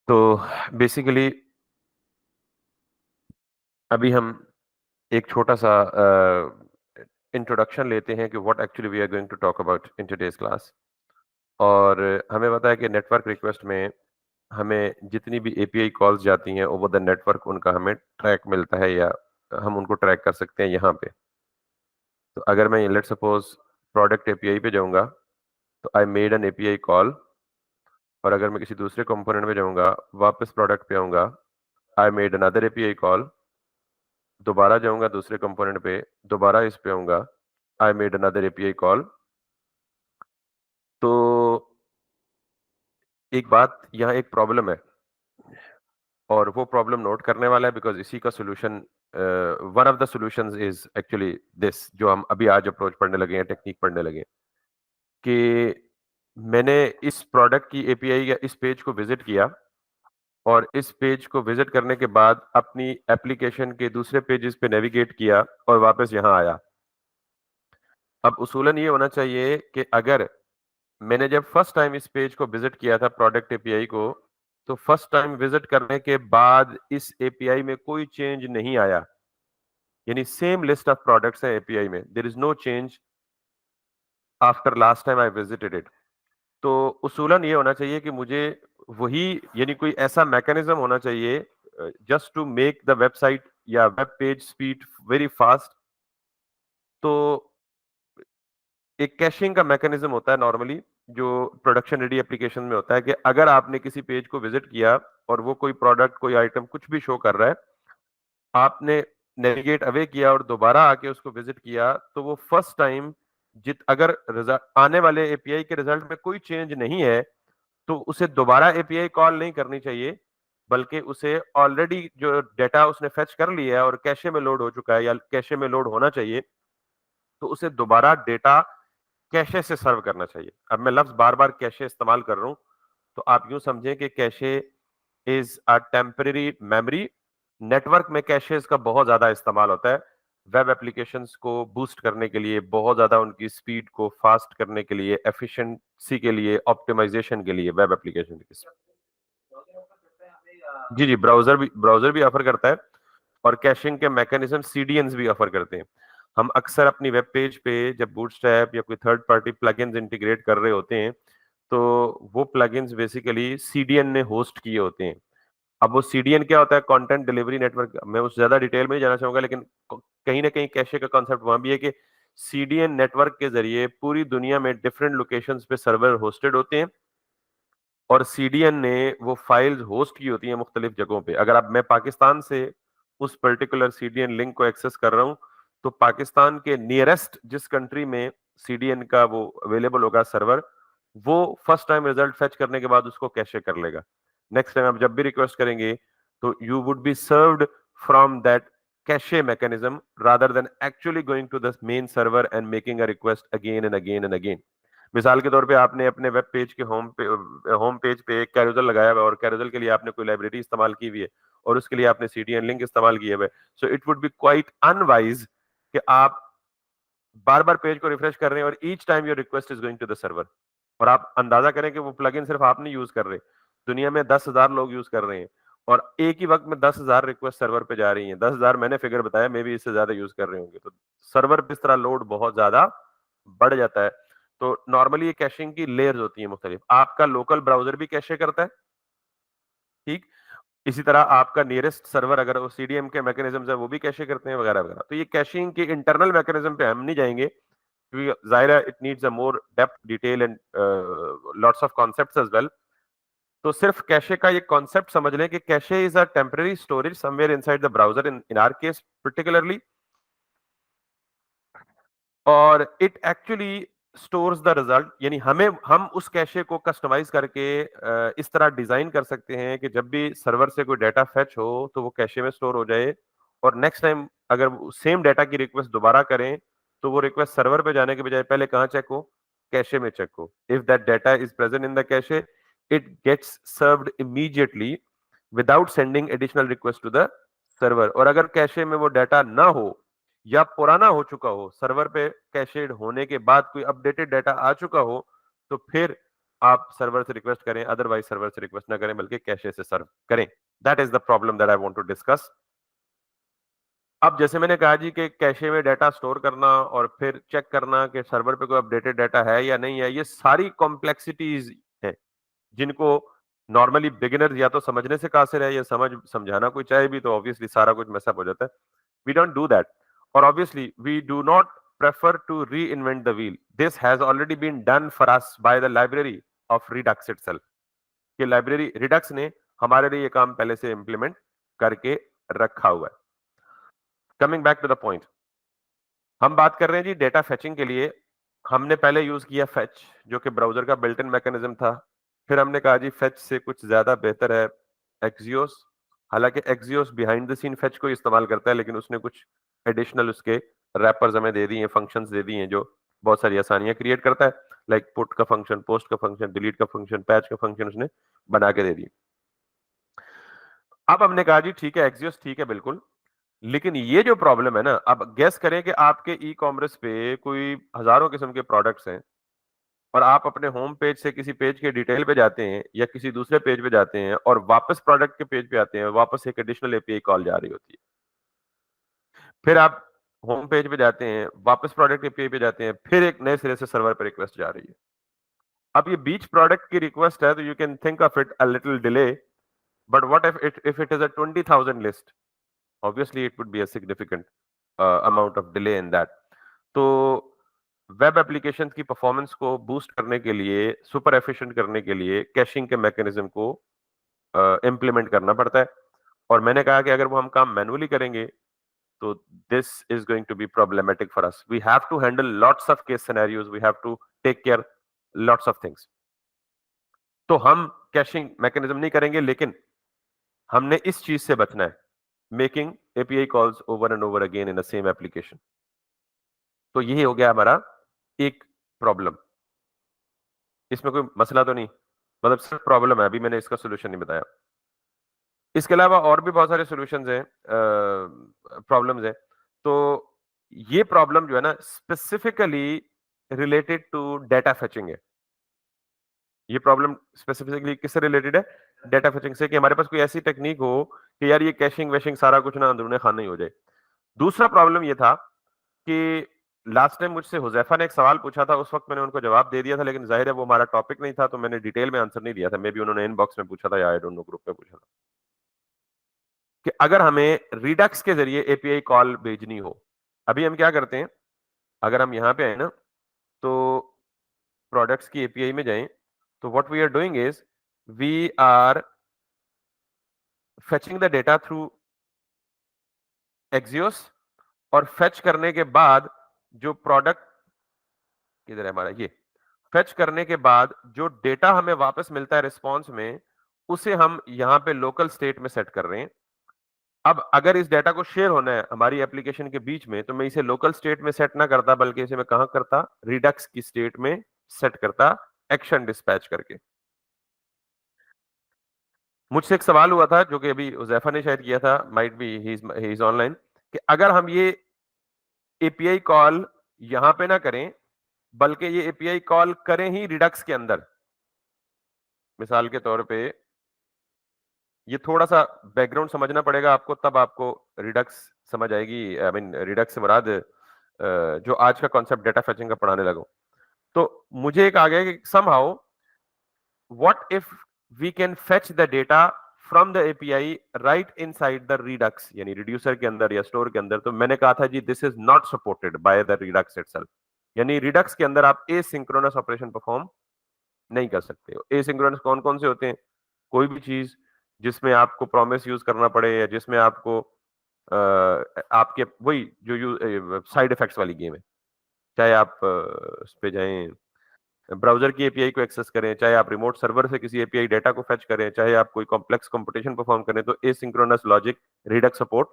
तो बेसिकली अभी हम एक छोटा-सा इंट्रोडक्शन लेते हैं कि what actually we are going to talk about in today's class. और हमें पता है कि नेटवर्क रिक्वेस्ट में हमें जितनी भी एपीआई कॉल्स जाती हैं ओवर द नेटवर्क उनका हमें ट्रैक मिलता है या हम उनको ट्रैक कर सकते हैं यहाँ पे। तो अगर मैं लेट्स सपोज़ प्रोडक्ट एपीआई पे जाऊँगा, तो I made an API call. और अगर मैं किसी दूसरे कंपोनेंट में जाऊँगा, वापस प्रोडक्ट पे आऊँगा, I made another API call. दोबारा जाऊँगा दूसरे कंपोनेंट पे, दोबारा इस पे आऊँगा, I made another API call. तो एक बात यहाँ एक प्रॉब्लम है और वो प्रॉब्लम नोट करने वाला है बिकॉज़ इसी का solution one of the solutions is actually this जो हम अभी आज अप्रोच पढ़ने लगे हैं, टेक्नीक पढ़ने लगे हैं, कि मैंने इस प्रोडक्ट की एपीआई या इस पेज को विज़िट किया और इस पेज को विज़िट करने के बाद अपनी एप्लीकेशन के दूसरे पेजेज़ पे नेविगेट किया और वापस यहाँ आया। अब उसूलन ये होना चाहिए कि अगर मैंने जब फर्स्ट टाइम इस पेज को विज़िट किया था प्रोडक्ट एपीआई को, तो फर्स्ट टाइम विज़िट करने के बाद इस एपीआई में कोई चेंज नहीं आया। यानी सेम लिस्ट ऑफ प्रोडक्ट्स हैं एपीआई में। There is no change after last time I visited it. तो उसूलन ये होना चाहिए कि मुझे वही यानी कोई ऐसा मैकेनिज़्म होना चाहिए just to make the website या web page speed very fast. तो एक कैशिंग का मैकेनिज्म होता है नॉर्मली जो प्रोडक्शन रेडी एप्लीकेशन में होता है कि अगर आपने किसी पेज को विजिट किया और वो कोई प्रोडक्ट कोई आइटम कुछ भी शो कर रहा है, आपने नेविगेट अवे किया और दोबारा आके उसको विजिट किया, तो वो फर्स्ट टाइम जित अगर रिजल्ट आने वाले एपीआई के रिजल्ट में कोई चेंज नहीं है, तो उसे दोबारा एपीआई कॉल नहीं करनी चाहिए, बल्कि उसे ऑलरेडी जो डेटा उसने फेच कर लिया है और कैशे में लोड हो चुका है या कैशे में लोड होना चाहिए, तो उसे दोबारा डेटा कैशे से सर्व करना चाहिए। अब मैं लफ्ज़ बार-बार कैशे इस्तेमाल कर रहा हूँ, तो आप यूँ समझें कि cache is a temporary memory. Network में कैशेज़ का बहुत ज़्यादा इस्तेमाल होता है। वेब एप्लीकेशंस को बूस्ट करने के लिए, बहुत ज़्यादा उनकी स्पीड को फ़ास्ट करने के लिए, एफिशिएंसी के लिए, ऑप्टिमाइज़ेशन के लिए वेब एप्लीकेशन की। जी, जी, ब्राउज़र भी ऑफ़र करता है और कैशिंग के मैकेनिज़्म सीडीएन्स भी ऑफ़र करते हैं। हम अक्सर अपनी वेब पेज पे जब बूटस्ट्रैप या कोई थर्ड पार्टी प्लगइन्स इंटीग्रेट कर रहे होते हैं, तो वो प्लगइन्स बेसिकली सीडीएन ने होस्ट किए होते हैं। अब वो सीडीएन क्या होता है? Content delivery network. मैं उस ज़्यादा डिटेल में नहीं जाना चाहूँगा, लेकिन क कहीं न कहीं कैशे का कॉन्सेप्ट वहाँ भी है कि सीडीएन नेटवर्क के ज़रिए पूरी दुनिया में डिफरेंट लोकेशंस पे सर्वर होस्टेड होते हैं और सीडीएन ने वो फाइल्स होस्ट की होती हैं मुख्तलिफ जगहों पे। अगर अब मैं पाकिस्तान से उस पर्टिकुलर सीडीएन लिंक को एक्सेस कर रहा हूँ, तो पाकिस्तान के नियरेस्ट जिस कंट्री में सीडीएन का वो अवेलेबल होगा सर्वर, वो फर्स्ट टाइम रिजल्ट फेच करने के बाद उसको कैशे कर लेगा। नेक्स्ट टाइम आप जब भी रिक्वेस्ट करेंगे, तो you would be served from that cache mechanism rather than actually going to the main server and making a request again and again and again. मिसाल के तौर पे आपने अपने वेब पेज के होम पेज पे एक कैरोसेल लगाया हुआ है और कैरोसेल के लिए आपने कोई लाइब्रेरी इस्तेमाल की हुई है और उसके लिए आपने सीडीएन लिंक इस्तेमाल किए हुए है। So it would be quite unwise कि आप बार-बार पेज को रिफ्रेश कर रहे हैं और each time your request is going to the server और आप अंदाजा करें कि वो प्लगइन सिर्फ आप नहीं यूज कर रहे, दुनिया में 10,000 लोग यूज कर रहे हैं और एक ही वक्त में 10,000 रिक्वेस्ट सर्वर पे जा रही हैं। 10,000 मैंने फिगर बताया, मे भी इससे ज्यादा यूज कर रहे होंगे, तो सर्वर पे इस तरह लोड बहुत ज्यादा बढ़ जाता है। तो नॉर्मली ये कैशिंग की लेयर्स होती हैं मुख्तलिफ। आपका लोकल ब्राउजर भी कैशे करता है, ठीक। इसी तरह आपका नियरेस्ट सर्वर अगर वो सीडीएम के मैकेनिज्म है वो भी कैशे करते हैं वगैरह वगैरह। तो ये कैशिंग के इंटरनल मैकेनिज्म पे हम नहीं जाएंगे क्योंकि जाहिर है it needs a more depth detail and lots of concepts as well. तो सिर्फ कैशे का ये कॉन्सेप्ट समझ लें कि cache is a temporary storage somewhere inside the browser in our case particularly, और it actually stores the result. यानी हम उस कैशे को कस्टमाइज करके इस तरह डिजाइन कर सकते हैं कि जब भी सर्वर से कोई डाटा फेच हो तो वो कैशे में स्टोर हो जाए और नेक्स्ट टाइम अगर सेम डाटा की रिक्वेस्ट दोबारा करें तो वो रिक्वेस्ट सर्वर पे जाने के बजाय पहले कहाँ चेक हो, कैशे में चेक हो। If that data is present in the cache, it gets served immediately without sending additional request to the server. और अगर कैशे में वो डाटा ना हो या पुराना हो चुका हो, सर्वर पे कैशेड होने के बाद कोई अपडेटेड डाटा आ चुका हो, तो फिर आप सर्वर से रिक्वेस्ट करें, अदरवाइज सर्वर से रिक्वेस्ट ना करें, बल्कि कैशे से सर्व करें। That is the problem that I want to discuss. अब जैसे मैंने कहा जी कि कैशे में डाटा स्टोर करना और फिर चेक करना कि सर्वर पे कोई अपडेटेड डाटा है या नहीं है, ये सारी कॉम्प्लेक्सिटीज है जिनको नॉर्मली बिगिनर या तो समझने से कासिर है, या समझाना कोई चाहे भी तो ऑब्वियसली सारा कुछ मैसअप हो जाता है। वी डोंट डू दैट, और obviously we do not prefer to reinvent the wheel. This has already been done for us by the library of Redux itself. कि लाइब्रेरी Redux ने हमारे लिए ये काम पहले से इंप्लीमेंट करके रखा हुआ है। Coming back to the point, हम बात कर रहे हैं जी डेटा फेचिंग के लिए। हमने पहले यूज किया फेच, जो कि ब्राउजर का बिल्ट इन मैकेनिज्म था। फिर हमने कहा जी फेच से कुछ ज्यादा बेहतर है एक्सियोस। हालांकि Axios behind the scene fetch को इस्तेमाल करता है, लेकिन उसने कुछ एडिशनल उसके रैपर्स हमें दे दिए, फंक्शंस दे दिए हैं जो बहुत सारी आसानियां क्रिएट करता है, लाइक पुट का फंक्शन, पोस्ट का फंक्शन, डिलीट का फंक्शन, पैच का फंक्शन उसने बना के दे दिए। अब हमने कहा जी ठीक है एक्सियोस ठीक है बिल्कुल, लेकिन ये जो प्रॉब्लम है ना, अब गेस करें कि आपके ई कॉमर्स पे कोई हजारों किस्म के प्रोडक्ट्स हैं और आप अपने होम पेज से किसी पेज के डिटेल पे जाते हैं या किसी दूसरे पेज पे जाते हैं और वापस प्रोडक्ट के पेज पे आते हैं, वापस एक एडिशनल एपीआई कॉल जा रही होती है। फिर आप होम पेज पे जाते हैं, वापस प्रोडक्ट एपीआई पे जाते हैं, फिर एक नए सिरे से सर्वर पे रिक्वेस्ट जा रही है। अब ये बीच प्रोडक्ट की रिक्वेस्ट है तो you can think of it a little delay, but what if it is a 20,000 list, obviously it would be a significant amount of delay in that. तो वेब एप्लीकेशन की परफॉर्मेंस को boost करने के लिए, super efficient करने के लिए caching के मैकेनिज्म को इंप्लीमेंट करना पड़ता है। और मैंने कहा कि अगर वो हम काम मैनुअली करेंगे तो this is going to be problematic for us. We have to handle lots of case scenarios, we have to take care lots of things. तो हम कैशिंग मैकेनिज्म नहीं करेंगे, लेकिन हमने इस चीज से बचना है, making API calls over and over again in the same application. तो यही हो गया हमारा एक प्रॉब्लम। इसमें कोई मसला तो नहीं, मतलब सिर्फ प्रॉब्लम है, अभी मैंने इसका सोल्यूशन नहीं बताया। इसके अलावा और भी बहुत सारे सॉल्यूशंस हैं, प्रॉब्लम्स हैं। तो ये प्रॉब्लम जो है ना specifically related to data fetching है। ये प्रॉब्लम स्पेसिफिकली किससे रिलेटेड है? डेटा फेचिंग से, कि हमारे पास कोई ऐसी टेक्निक हो कि यार ये कैशिंग वैशिंग सारा कुछ ना अंदरूनी खाना ही हो जाए। दूसरा प्रॉब्लम ये था कि लास्ट टाइम मुझसे हुजैफा ने एक सवाल पूछा था, उस वक्त मैंने उनको जवाब दे दिया था, लेकिन जाहिर है वो हमारा टॉपिक नहीं था तो मैंने डिटेल में आंसर नहीं दिया था। मे बी उन्होंने इनबॉक्स में पूछा था या आई डोंट नो ग्रुप में पूछा था कि अगर हमें रिडक्स के जरिए एपीआई कॉल भेजनी हो। अभी हम क्या करते हैं, अगर हम यहाँ पे आए ना तो प्रोडक्ट्स की एपीआई में जाएं, तो what we are doing is we are fetching the data through Axios, और फेच करने के बाद जो प्रोडक्ट किधर है हमारा, ये फेच करने के बाद जो डेटा हमें वापस मिलता है रिस्पॉन्स में, उसे हम यहाँ पे लोकल स्टेट में सेट कर रहे हैं। अब अगर इस डेटा को शेयर होना है हमारी एप्लीकेशन के बीच में, तो मैं इसे लोकल स्टेट में सेट ना करता, बल्कि इसे मैं कहां करता, रिडक्स की स्टेट में सेट करता, एक्शन डिस्पैच करके। मुझसे एक सवाल हुआ था जो कि अभी उजैफा ने शायद किया था, might be he is online, कि अगर हम ये एपीआई कॉल यहां पे ना करें, बल्कि ये एपीआई कॉल करें ही रिडक्स के अंदर, मिसाल के तौर पे, ये थोड़ा सा बैकग्राउंड समझना पड़ेगा आपको, तब आपको रिडक्स समझ आएगी। आई मीन रिडक्स से मुराद जो आज का कॉन्सेप्ट डेटा फेचिंग का पढ़ाने लगो। तो मुझे एक आ गया कि somehow what if we can fetch the data from the API right inside the Redux, यानी रिड्यूसर के अंदर या स्टोर के अंदर। तो मैंने कहा था जी this is not supported by the Redux itself, यानी रिडक्स के अंदर आप एसिंक्रोनस ऑपरेशन परफॉर्म नहीं कर सकते हो। एसिंक्रोनस कौन कौन से होते हैं? कोई भी चीज जिसमें आपको प्रॉमिस यूज करना पड़े, या जिसमें आपको आपके वही जो साइड इफेक्ट्स वाली गेम है, चाहे आप उस पे जाएं, ब्राउजर की एपीआई को एक्सेस करें, चाहे आप रिमोट सर्वर से किसी एपीआई डेटा को फेच करें, चाहे आप कोई कॉम्प्लेक्स कंप्यूटेशन परफॉर्म करें, तो एसिंक्रोनस लॉजिक रिडक्स सपोर्ट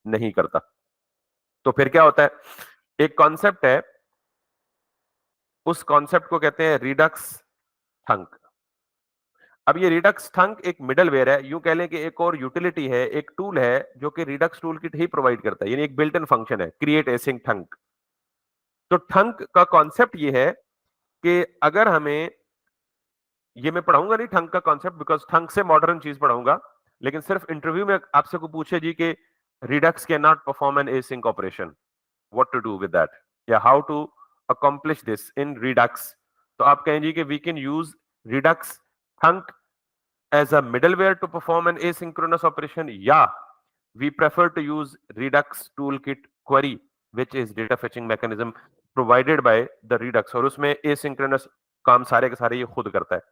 नहीं करता। तो फिर क्या होता है, एक कॉन्सेप्ट है, उस कॉन्सेप्ट को कहते हैं रिडक्स थंक। अब ये रिडक्स थंक एक मिडलवेयर है, यूं कह लें कि एक और यूटिलिटी है, एक टूल है जो कि रिडक्स टूल किट ही प्रोवाइड करता है, यानी एक बिल्ट इन फंक्शन है, क्रिएट एसिंक थंक। तो थंक का कॉन्सेप्ट ये है कि अगर हमें ये मैं पढ़ाऊंगा नहीं ठंक का कॉन्सेप्ट, बिकॉज ठंक से मॉडर्न चीज पढ़ाऊंगा, लेकिन सिर्फ इंटरव्यू में आपसे को पूछे जी कि Redux can not perform an async operation, what to do with that, या how to accomplish this in Redux, तो आप कहें जी कि we can use Redux thunk as a middleware to perform an asynchronous operation, yeah, we prefer to use redux toolkit query, which is data fetching mechanism provided by the redux, और उसमें asynchronous काम सारे के सारे ये खुद करता है,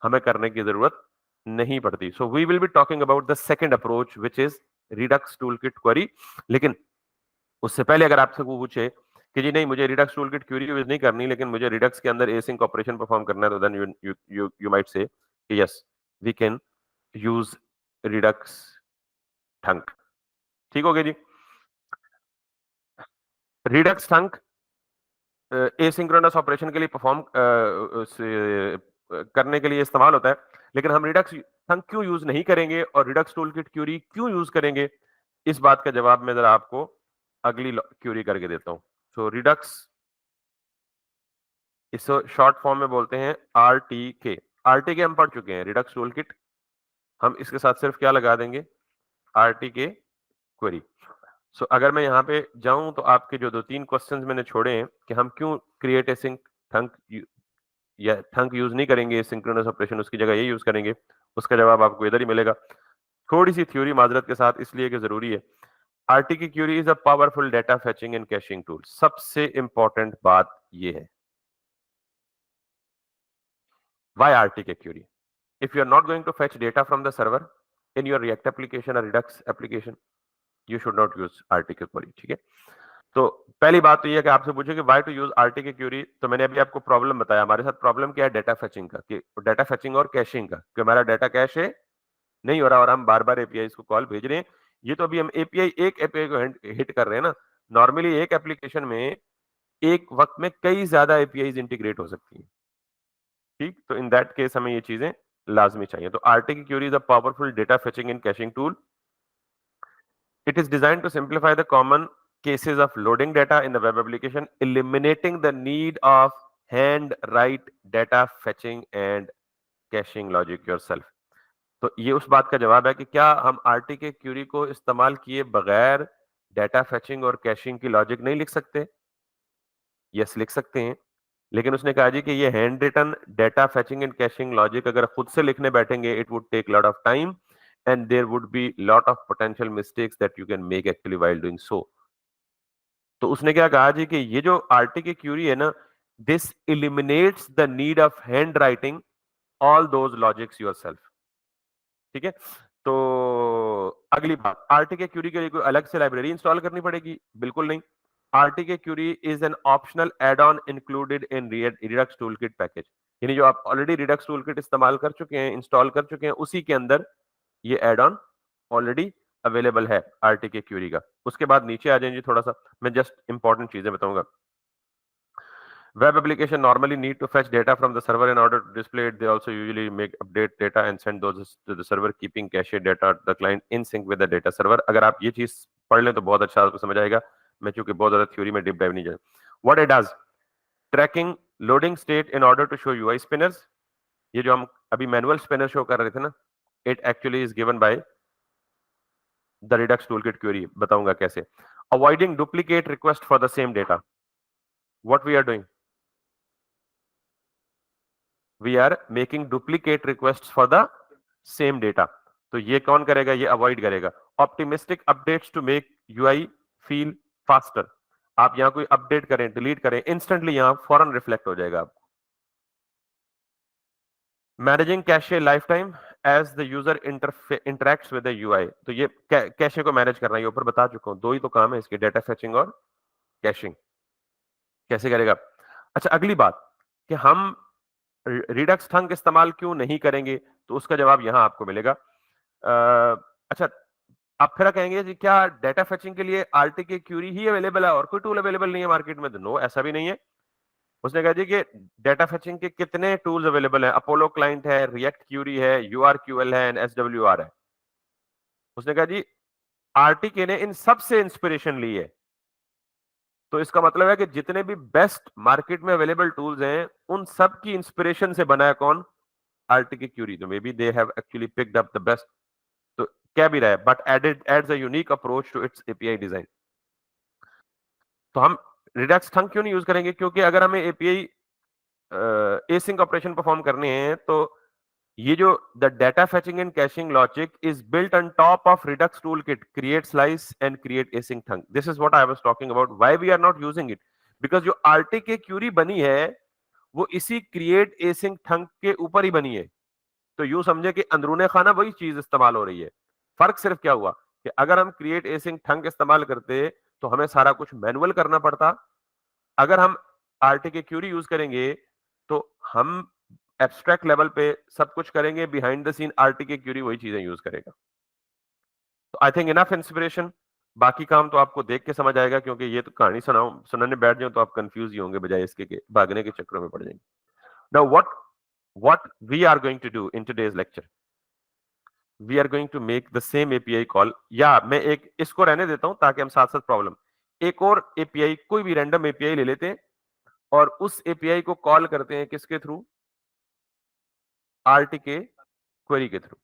हमें करने की जरूरत नहीं पड़ती. So we will be talking about the second approach, which is redux toolkit query. लेकिन उससे पहले अगर आपसे वो पूछे कि जी नहीं मुझे redux toolkit query यूज नहीं करनी, लेकिन मुझे redux के अंदर async ऑपरेशन परफॉर्म करना है, तो then you might say yes, we can use Redux thunk. ठीक हो गया जी. रिडक्स ठंक एसिंक्रोनस ऑपरेशन के लिए परफॉर्म करने के लिए इस्तेमाल होता है, लेकिन हम रिडक्स ठंक क्यों यूज नहीं करेंगे और रिडक्स टूलकिट क्यूरी क्यों यूज करेंगे, इस बात का जवाब मैं जरा आपको अगली क्यूरी करके देता हूं. सो रिडक्स, इसको शॉर्ट फॉर्म में बोलते हैं आरटीके. आरटीके हम पढ़ चुके हैं, रिडक्स टूलकिट, हम इसके साथ सिर्फ क्या लगा देंगे, आरटीके क्वेरी. सो अगर मैं यहाँ पे जाऊं तो आपके जो 2-3 क्वेश्चंस मैंने छोड़े हैं कि हम क्यों क्रिएट एसिंक ठंक या ठंक यूज नहीं करेंगे सिंक्रोनस ऑपरेशन, उसकी जगह ये यूज करेंगे, उसका जवाब आपको इधर ही मिलेगा. थोड़ी सी थ्योरी माजरत के साथ इसलिए कि जरूरी है. RTK query is a powerful data fetching and caching tool. सबसे इंपॉर्टेंट बात ये है, why RTK query? If you are not going to fetch data from the server in your React application और Redux application, you should not use RTK query. ठीक है, तो पहली बात तो ये है कि आपसे पूछे कि why to use RTK query, तो मैंने अभी आपको प्रॉब्लम बताया. हमारे साथ प्रॉब्लम क्या है, डेटा फेचिंग का, कि डेटा फेचिंग और कैशिंग का, कि हमारा डेटा कैश है नहीं हो रहा और हम बार बार एपीआई को कॉल भेज रहे हैं. ये तो अभी हम एपीआई एक एपीआई को हिट कर रहे हैं ना. नॉर्मली एक एप्लीकेशन में एक वक्त में कई ज्यादा एपीआई इंटीग्रेट हो सकती है. ठीक, तो इन दैट केस हमें ये चीजें लाजमी चाहिए. तो RTK query is a powerful data fetching and caching tool. It is designed to simplify the common cases of loading data in the web application, eliminating the need of hand-write data fetching and caching logic yourself. तो ये उस बात का जवाब है कि क्या हम आरटीके क्यूरी को इस्तेमाल किए बगैर डेटा फेचिंग और कैशिंग की लॉजिक नहीं लिख सकते? यस, लिख सकते हैं, लेकिन उसने कहा जी कि ये hand written data fetching and caching logic अगर खुद से लिखने बैठेंगे, it would take lot of time and there would be lot of potential mistakes that you can make actually while doing so. तो उसने क्या कहा जी कि ये जो आरटीके क्यूरी है ना, this eliminates the need of hand writing all those logics yourself. ठीक है, तो अगली बात, आरटीके क्यूरी के लिए कोई अलग से लाइब्रेरी इंस्टॉल करनी पड़ेगी? बिल्कुल नहीं. RTK query is an optional add on included in Redux toolkit package. यानी जो आप ऑलरेडी रिडक्स टूलकिट इस्तेमाल कर चुके हैं, इंस्टॉल कर चुके हैं, उसी के अंदर ये एड ऑन ऑलरेडी अवेलेबल है आरटीके क्यूरी का. उसके बाद नीचे आ जाएंगे, थोड़ा सा मैं जस्ट इंपॉर्टेंट चीजें बताऊंगा. Web application normally need to fetch data from the server in order to display it. They also usually make update data and send those to the server, keeping cache data the client in sync with the data server. अगर आप ये चीज पढ़ लें तो बहुत अच्छा आपको समझ आएगा. मैं चूंकि बहुत ज्यादा थ्योरी में डीप डाइव नहीं जाए. What it does, tracking loading state in order to show UI spinners. ये जो हम अभी मैनुअल स्पिनर शो कर रहे थे ना, it actually is given by the Redux toolkit query. बताऊंगा कैसे. Avoiding duplicate request for the same data. What we are doing? We are making duplicate requests for the same data. तो ये कौन करेगा? ये अवॉइड करेगा. Optimistic updates to make UI feel faster. आप यहाँ कोई अपडेट करें, डिलीट करें, इंस्टेंटली यहाँ फौरन रिफ्लेक्ट हो जाएगा आपको. Managing cache life time as the user interacts with the UI. तो ये कैशे को मैनेज करना, ये ऊपर बता चुका हूं, दो ही तो काम है इसके, डेटा फेचिंग और कैशिंग. कैसे करेगा? अच्छा, अगली बात कि हम रिडक्स ठंक इस्तेमाल क्यों नहीं करेंगे, तो उसका जवाब यहां आपको मिलेगा. अच्छा, आप फिर कहेंगे जी क्या डेटा फेचिंग के लिए आरटीके क्यूरी ही अवेलेबल है और कोई टूल अवेलेबल नहीं है मार्केट में? नो, ऐसा भी नहीं है. उसने कहा जी कि डेटा फेचिंग के कितने टूल्स अवेलेबल हैं. अपोलो क्लाइंट है, रिएक्ट क्यूरी है, यूआरक्यूएल है, एसडब्ल्यूआर है. उसने कहा जी आरटीके ने इन सब से इंस्पिरेशन ली है. तो इसका मतलब है कि जितने भी बेस्ट मार्केट में अवेलेबल टूल्स हैं, उन सब की इंस्पिरेशन से बना है कौन? RTK query, तो maybe they have actually picked up the best, तो क्या भी रहा है, but adds a unique approach to its API design. तो हम Redux Thunk क्यों नहीं यूज करेंगे? क्योंकि अगर हमें API async ऑपरेशन परफॉर्म करने हैं, तो ये जो the data fetching and caching logic is built on top of Redux toolkit, create slice and create async thunk. This is what I was talking about. Why we are not using it? Because जो RTK query बनी है, वो इसी create async thunk के ऊपर ही बनी है. तो यूं समझे कि अंदरूने खाना वही चीज इस्तेमाल हो रही है. फर्क सिर्फ क्या हुआ कि अगर हम क्रिएट एसिंक थंक इस्तेमाल करते तो हमें सारा कुछ मैनुअल करना पड़ता. अगर हम आरटीके क्यूरी यूज करेंगे तो हम एब्स्ट्रैक्ट लेवल पे सब कुछ करेंगे, behind the scene RTK query वही चीजें यूज करेगा. तो आई थिंक इनफ इंस्पिरेशन. बाकी काम तो आपको देख के समझ आएगा, क्योंकि ये तो कहानी सुनाने बैठ जाओ तो आप कंफ्यूज ही होंगे, बजाय इसके के भागने के चक्करों में पड़ जाएंगे. Now what we are going to do in today's lecture, we are going to make the same API call. या मैं एक इसको रहने देता हूं ताकि हम साथ साथ प्रॉब्लम, एक और API कोई भी रैंडम API ले लेते हैं और उस API को कॉल करते हैं किसके थ्रू? RTK क्वेरी के थ्रू.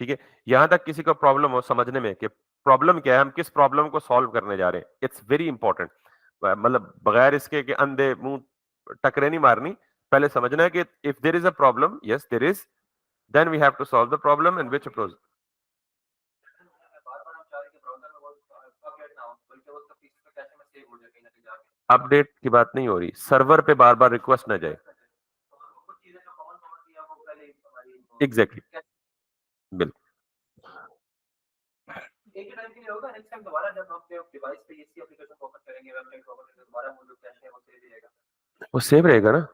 ठीक है, यहां तक किसी को प्रॉब्लम हो समझने में कि प्रॉब्लम क्या है, हम किस प्रॉब्लम को सॉल्व करने जा रहे हैं, इट्स वेरी इंपॉर्टेंट. मतलब बगैर इसके कि अंधे मुंह टकरे नहीं मारनी, पहले समझना है कि if there is a problem, yes there is, then we have to solve the problem and which approach. Update की बात नहीं हो रही, सर्वर पे बार बार रिक्वेस्ट ना जाए. एग्जैक्टली, बिल्कुल. एक टाइम के लिए होगा, नेक्स्ट टाइम दोबारा जब हम अपने डिवाइस पे इसी एप्लीकेशन को ओपन करेंगे, वेबसाइट को ओपन करेंगे, दोबारा वो जो कैश है वो सेव रहेगा. वो सेव रहेगा ना,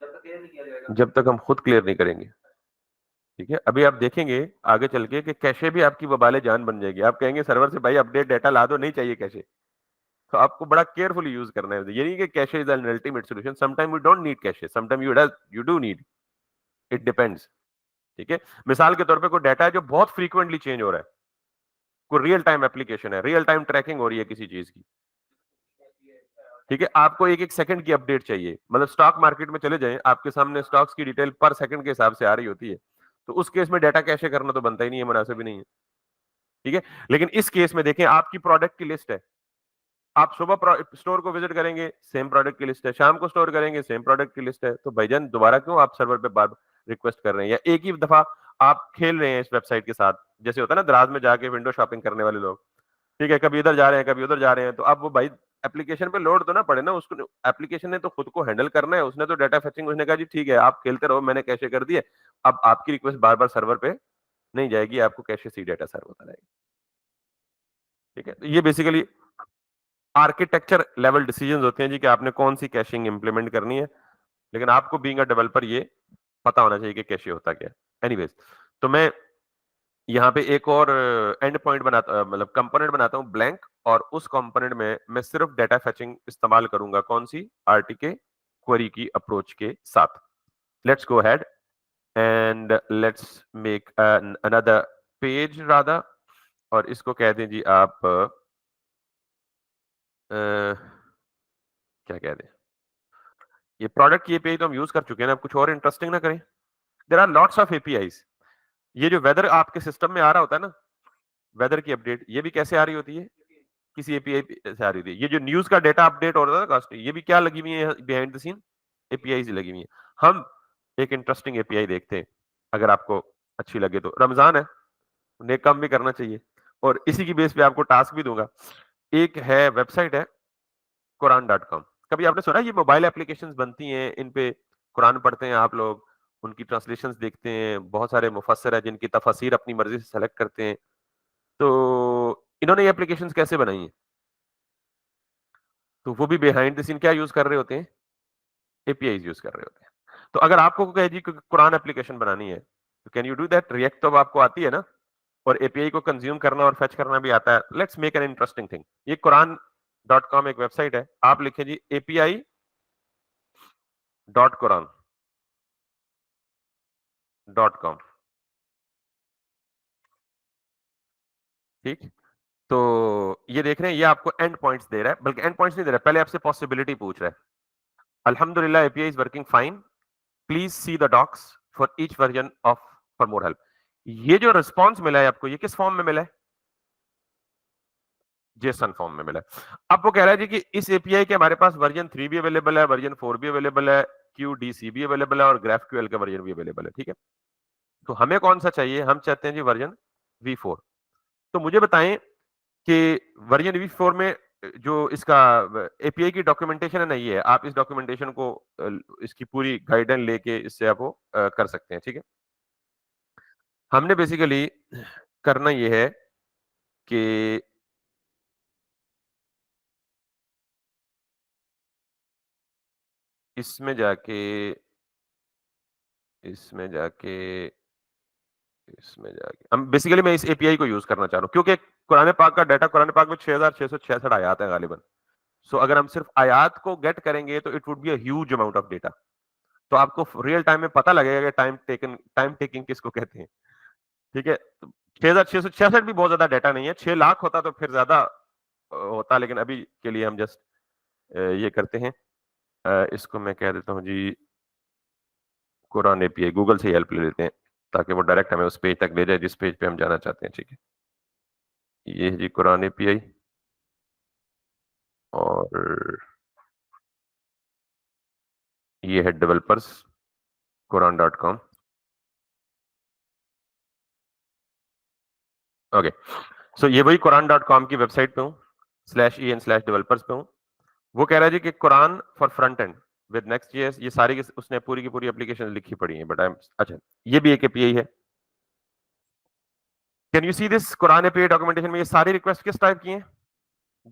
जब तक क्लियर नहीं किया जाएगा, जब तक हम खुद क्लियर नहीं करेंगे. ठीक है, अभी आप देखेंगे आगे चल के कि कैशे भी आपकी वबाले जान बन जाएगी. आप कहेंगे सर्वर से भाई अपडेट डेटा ला दो, नहीं चाहिए कैशे. तो आपको बड़ा केयरफुली यूज करना है. ये नहीं कि cache is an ultimate solution. Sometime we don't need cache, sometime you do need. It depends. ठीक है, मिसाल के तौर पे कोई डाटा है जो बहुत फ्रीक्वेंटली चेंज हो रहा है, कोई रियल टाइम एप्लीकेशन है, रियल टाइम ट्रैकिंग हो रही है किसी चीज की. ठीक है, आपको एक एक सेकंड की अपडेट चाहिए. मतलब स्टॉक मार्केट में चले जाएं, आपके सामने स्टॉक्स की डिटेल पर सेकंड के हिसाब से आ रही होती है, तो उस केस में डाटा कैशे करना तो बनता ही नहीं है, मुनासिब ही नहीं है. ठीक है, लेकिन इस केस में देखें, आपकी प्रोडक्ट की लिस्ट है, आप सुबह स्टोर को विजिट करेंगे, सेम प्रोडक्ट की लिस्ट है, शाम को स्टोर करेंगे, सेम प्रोडक्ट की लिस्ट है. तो भाईजान दोबारा क्यों आप सर्वर पे बार रिक्वेस्ट कर रहे हैं? या एक ही दफा आप खेल रहे हैं इस वेबसाइट के साथ, जैसे होता है ना दराज में जाके विंडो शॉपिंग करने वाले लोग. ठीक है, कभी इधर जा रहे हैं, कभी उधर जा रहे हैं, तो अब वो भाई एप्लीकेशन पे लोड तो ना पड़े ना, उसको एप्लीकेशन ने तो खुद को हैंडल करना है. उसने तो डाटा फेचिंग, उसने कहा जी ठीक है आप खेलते रहो, मैंने कैशे कर दिए, अब आपकी रिक्वेस्ट बार बार सर्वर पे नहीं जाएगी, आपको कैशे सी डाटा सर्व होता रहेगा. ठीक है, तो ये बेसिकली आर्किटेक्चर लेवल डिसीजंस होते हैं जी कि आपने कौन सी कैशिंग इंप्लीमेंट करनी है. लेकिन आपको बीइंग अ डेवलपर ये पता होना चाहिए कि कैशे होता क्या है. एनीवेज, तो मैं यहाँ पे एक और एंड पॉइंट बनाता, मतलब कंपोनेंट बनाता हूँ ब्लैंक, और उस कंपोनेंट में मैं सिर्फ डाटा फेचिंग इस्तेमाल करूंगा. कौन सी? आरटीके क्वेरी की अप्रोच के साथ. Let's go ahead and let's make another page Radha, और इसको कह दें जी आप क्या कह दें, ये प्रोडक्ट की एपीआई तो हम यूज कर चुके हैं ना, अब कुछ और इंटरेस्टिंग ना करें. There are lots of APIs. ये जो वेदर आपके सिस्टम में आ रहा होता है ना, वेदर की अपडेट, ये भी कैसे आ रही होती है? किसी एपीआई से आ रही थी. ये जो न्यूज का डेटा अपडेट हो रहा था कास्ट, ये भी क्या लगी हुई है बिहाइंड द सीन? एपीआई लगी हुई है. हम एक इंटरेस्टिंग एपीआई देखते हैं, अगर आपको अच्छी लगे तो. रमजान है, नेक काम भी करना चाहिए, और इसी की बेस पे आपको टास्क भी दूंगा. एक है वेबसाइट है कुरान.com. कभी आपने सुना ये मोबाइल एप्लीकेशंस बनती हैं, इन पे कुरान पढ़ते हैं आप लोग, उनकी ट्रांसलेशंस देखते हैं, बहुत सारे मुफस्सिर हैं जिनकी तफसीर अपनी मर्जी से सेलेक्ट करते हैं. तो इन्होंने ये एप्लीकेशंस कैसे बनाई हैं? तो वो भी बिहाइंड द सीन क्या यूज कर रहे होते हैं? एपीआईज यूज कर रहे होते हैं. तो अगर आपको कहे जी कुरान एप्लीकेशन बनानी है, तो can you do that? React तो आपको आती है ना, और एपीआई को कंज्यूम करना और फेच करना भी आता है. Let's make an interesting thing. ये कुरान.com एक वेबसाइट है, आप लिखें जी api.quran.com. ठीक, तो ये देख रहे हैं, ये आपको एंड पॉइंट्स दे रहा है, बल्कि एंड पॉइंट्स नहीं दे रहा है, पहले आपसे पॉसिबिलिटी पूछ रहा है. अल्हम्दुलिल्लाह API is working fine, please see the docs for each version of for more help. ये जो रिस्पॉन्स मिला है आपको, ये किस फॉर्म में मिला है? जेसन फॉर्म में मिला है। अब वो कह रहा है जी कि इस एपीआई के हमारे पास वर्जन 3 भी अवेलेबल है, वर्जन 4 भी अवेलेबल है, क्यूडीसी भी अवेलेबल है और ग्राफक्यूएल का वर्जन भी अवेलेबल है, ठीक है? तो हमें कौन सा चाहिए? हम चाहते हैं जी वर्जन V4। तो मुझे बताएं कि वर्जन V4 में जो इसका एपीआई की डॉक्यूमेंटेशन है ना, ये है। आप इस डॉक्यूमेंटेशन को इसकी पूरी गाइडेंस लेके इससे आप वो कर सकते हैं, ठीक है? हमने बेसिकली करना ये है कि इसमें जाके इसमें जाके इसमें जाके हम बेसिकली मैं इस एपीआई को यूज करना चाह रहा हूँ क्योंकि कुरान पाक का डाटा, कुरान पाक में 6666 आयात है गालिबन। सो अगर हम सिर्फ आयात को गेट करेंगे तो it would be a huge amount of data. तो आपको रियल टाइम में पता लगेगा कि टाइम टेकिंग किसको कहते हैं, ठीक है? तो 6666 भी बहुत ज्यादा डाटा नहीं है। 6 लाख होता तो फिर ज्यादा होता, लेकिन अभी के लिए हम जस्ट ये करते हैं। इसको मैं कह देता हूँ जी कुरान एपीआई। गूगल से हेल्प ले लेते हैं ताकि वो डायरेक्ट हमें उस पेज तक ले जाए जिस पेज पे हम जाना चाहते हैं, ठीक है? ये है जी कुरान एपीआई और ये है डेवलपर्स कुरान.com। ओके, सो ये वही कुरान.com की वेबसाइट पे हूँ, /en/developers पे हूँ। वो कह रहा है जी कि Quran for front end with नेक्स्ट.js, ये सारी उसने पूरी की पूरी एप्लीकेशन लिखी पड़ी है, बट आई एम अच्छा, ये भी एक एपीआई है। Can you see this Quran API documentation में ये सारी रिक्वेस्ट किस टाइप की हैं?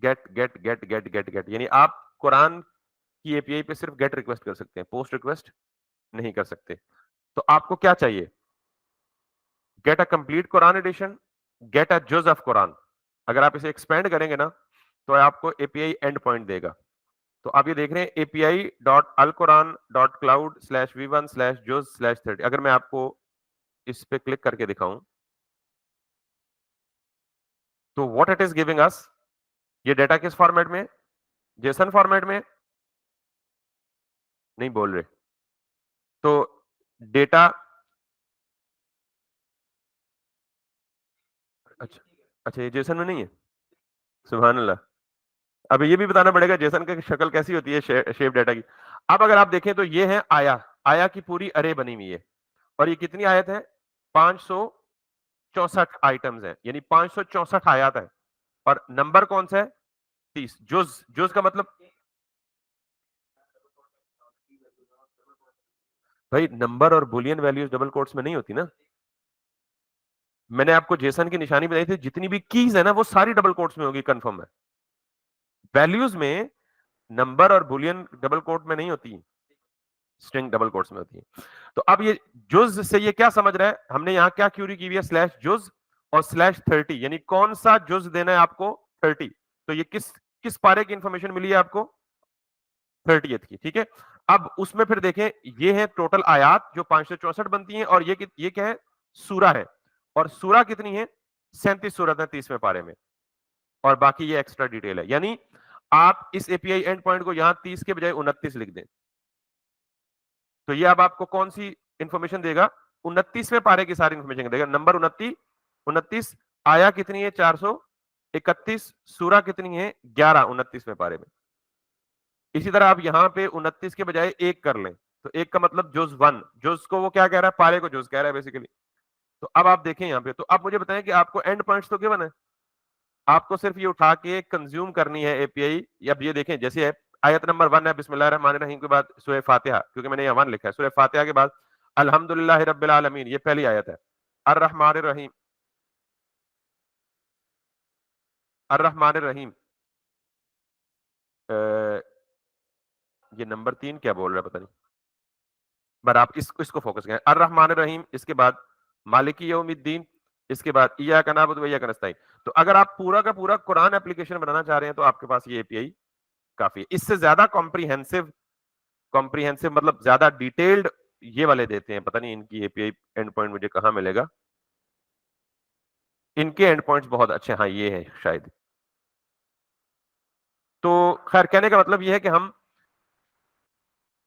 Get get get get get get, यानी आप कुरान की एपीआई पे सिर्फ गेट रिक्वेस्ट कर सकते हैं, पोस्ट रिक्वेस्ट नहीं कर सकते। तो आपको क्या चाहिए? Get a complete Quran edition, get a juz of Quran. अगर आप इसे एक्सपेंड करेंगे ना तो आपको एपीआई एंड पॉइंट देगा। तो आप ये देख रहे हैं API dot al Quran dot cloud slash वी1 स्लैश जुज स्लैश 30। अगर मैं आपको इस पे क्लिक करके दिखाऊं तो what it is giving us, ये डेटा किस फॉर्मेट में? जेसन फॉर्मेट में नहीं बोल रहे। तो डेटा, अच्छा अच्छा, ये जेसन में नहीं है। सुभान अल्लाह। अब ये भी बताना पड़ेगा जेसन की शक्ल कैसी होती है शेप डेटा की। अब अगर आप देखें तो ये है आया, आया की पूरी अरे बनी हुई है और ये कितनी आयत है? 564 आइटम्स है, यानी 564 आयत है और नंबर कौन सा है? 30। जुज, जुज का मतलब भाई नंबर और बुलियन वैल्यूज डबल कोट्स में नहीं होती ना। मैंने आपको जेसन की निशानी बताई थी, जितनी भी कीज है ना वो सारी डबल कोट्स में होगी, कंफर्म है। वैल्यूज में नंबर और बुलियन डबल कोट में नहीं होती, स्ट्रिंग डबल कोट्स में होती है। तो अब ये जुज से ये क्या समझ रहा है? हमने यहाँ क्या क्यूरी की हुई है? स्लैश जुज और /30, यानी कौन सा जुज देना है आपको? 30। तो ये किस किस पारे की इंफॉर्मेशन मिली है आपको? 30th की, ठीक है? अब उसमें फिर देखें, ये है टोटल आयात जो 564 बनती हैं और ये क्या है? सूरा है। और सूरा कितनी है? 37 सूरत है 30वें पारे में, और बाकी ये एक्स्ट्रा डिटेल है। यानी आप इस एपीआई एंड पॉइंट को यहां 30 के बजाय 29 लिख दें तो ये अब आपको कौन सी इंफॉर्मेशन देगा? 29वें पारे की सारी इंफॉर्मेशन देगा। नंबर 29, 29 आया कितनी है? 431। सूरा कितनी है? 11 29वें पारे में। इसी तरह आप यहां पे 29 के बजाय 1 कर लें तो 1 का मतलब जुज 1, जुज को वो क्या कह रहा है? पारे को जुज कह रहा है बेसिकली। तो अब आप देखें यहाँ पे, तो अब मुझे बताएं कि आपको एंड पॉइंट्स तो गिवन है, आपको सिर्फ ये उठा के कंज्यूम करनी है एपीआई। अब ये देखें, जैसे है आयत नंबर 1 है बिस्मिल्लाहिर्रहमानिर्रहीम के बाद सूरह फातिहा, क्योंकि मैंने यहाँ 1 लिखा है। सूरह फातिहा के बाद अल्हम्दुलिल्लाहि रब्बिल आलमीन, ये पहली आयत है। अर्रहमानिर रहीम, अर्रहमानिर रहीम, ये नंबर 3 क्या बोल रहा है पता नहीं, बट आप इसको फोकस करें। अर्रहमानिर रहीम, इसके बाद मालिकी यौमिद्दीन, इसके बाद इय्याका नअबुदु व इय्याका नस्तईन। तो अगर आप पूरा का पूरा कुरान एप्लीकेशन बनाना चाह रहे हैं तो आपके पास ये एपीआई काफी है। इससे ज्यादा कॉम्प्रिहेंसिव, कॉम्प्रिहेंसिव मतलब ज्यादा डिटेल्ड ये वाले देते हैं, पता नहीं इनकी एपीआई एंड पॉइंट मुझे कहां मिलेगा। इनके एंड पॉइंट्स बहुत अच्छे, हाँ ये है शायद। तो खैर कहने का मतलब ये है कि हम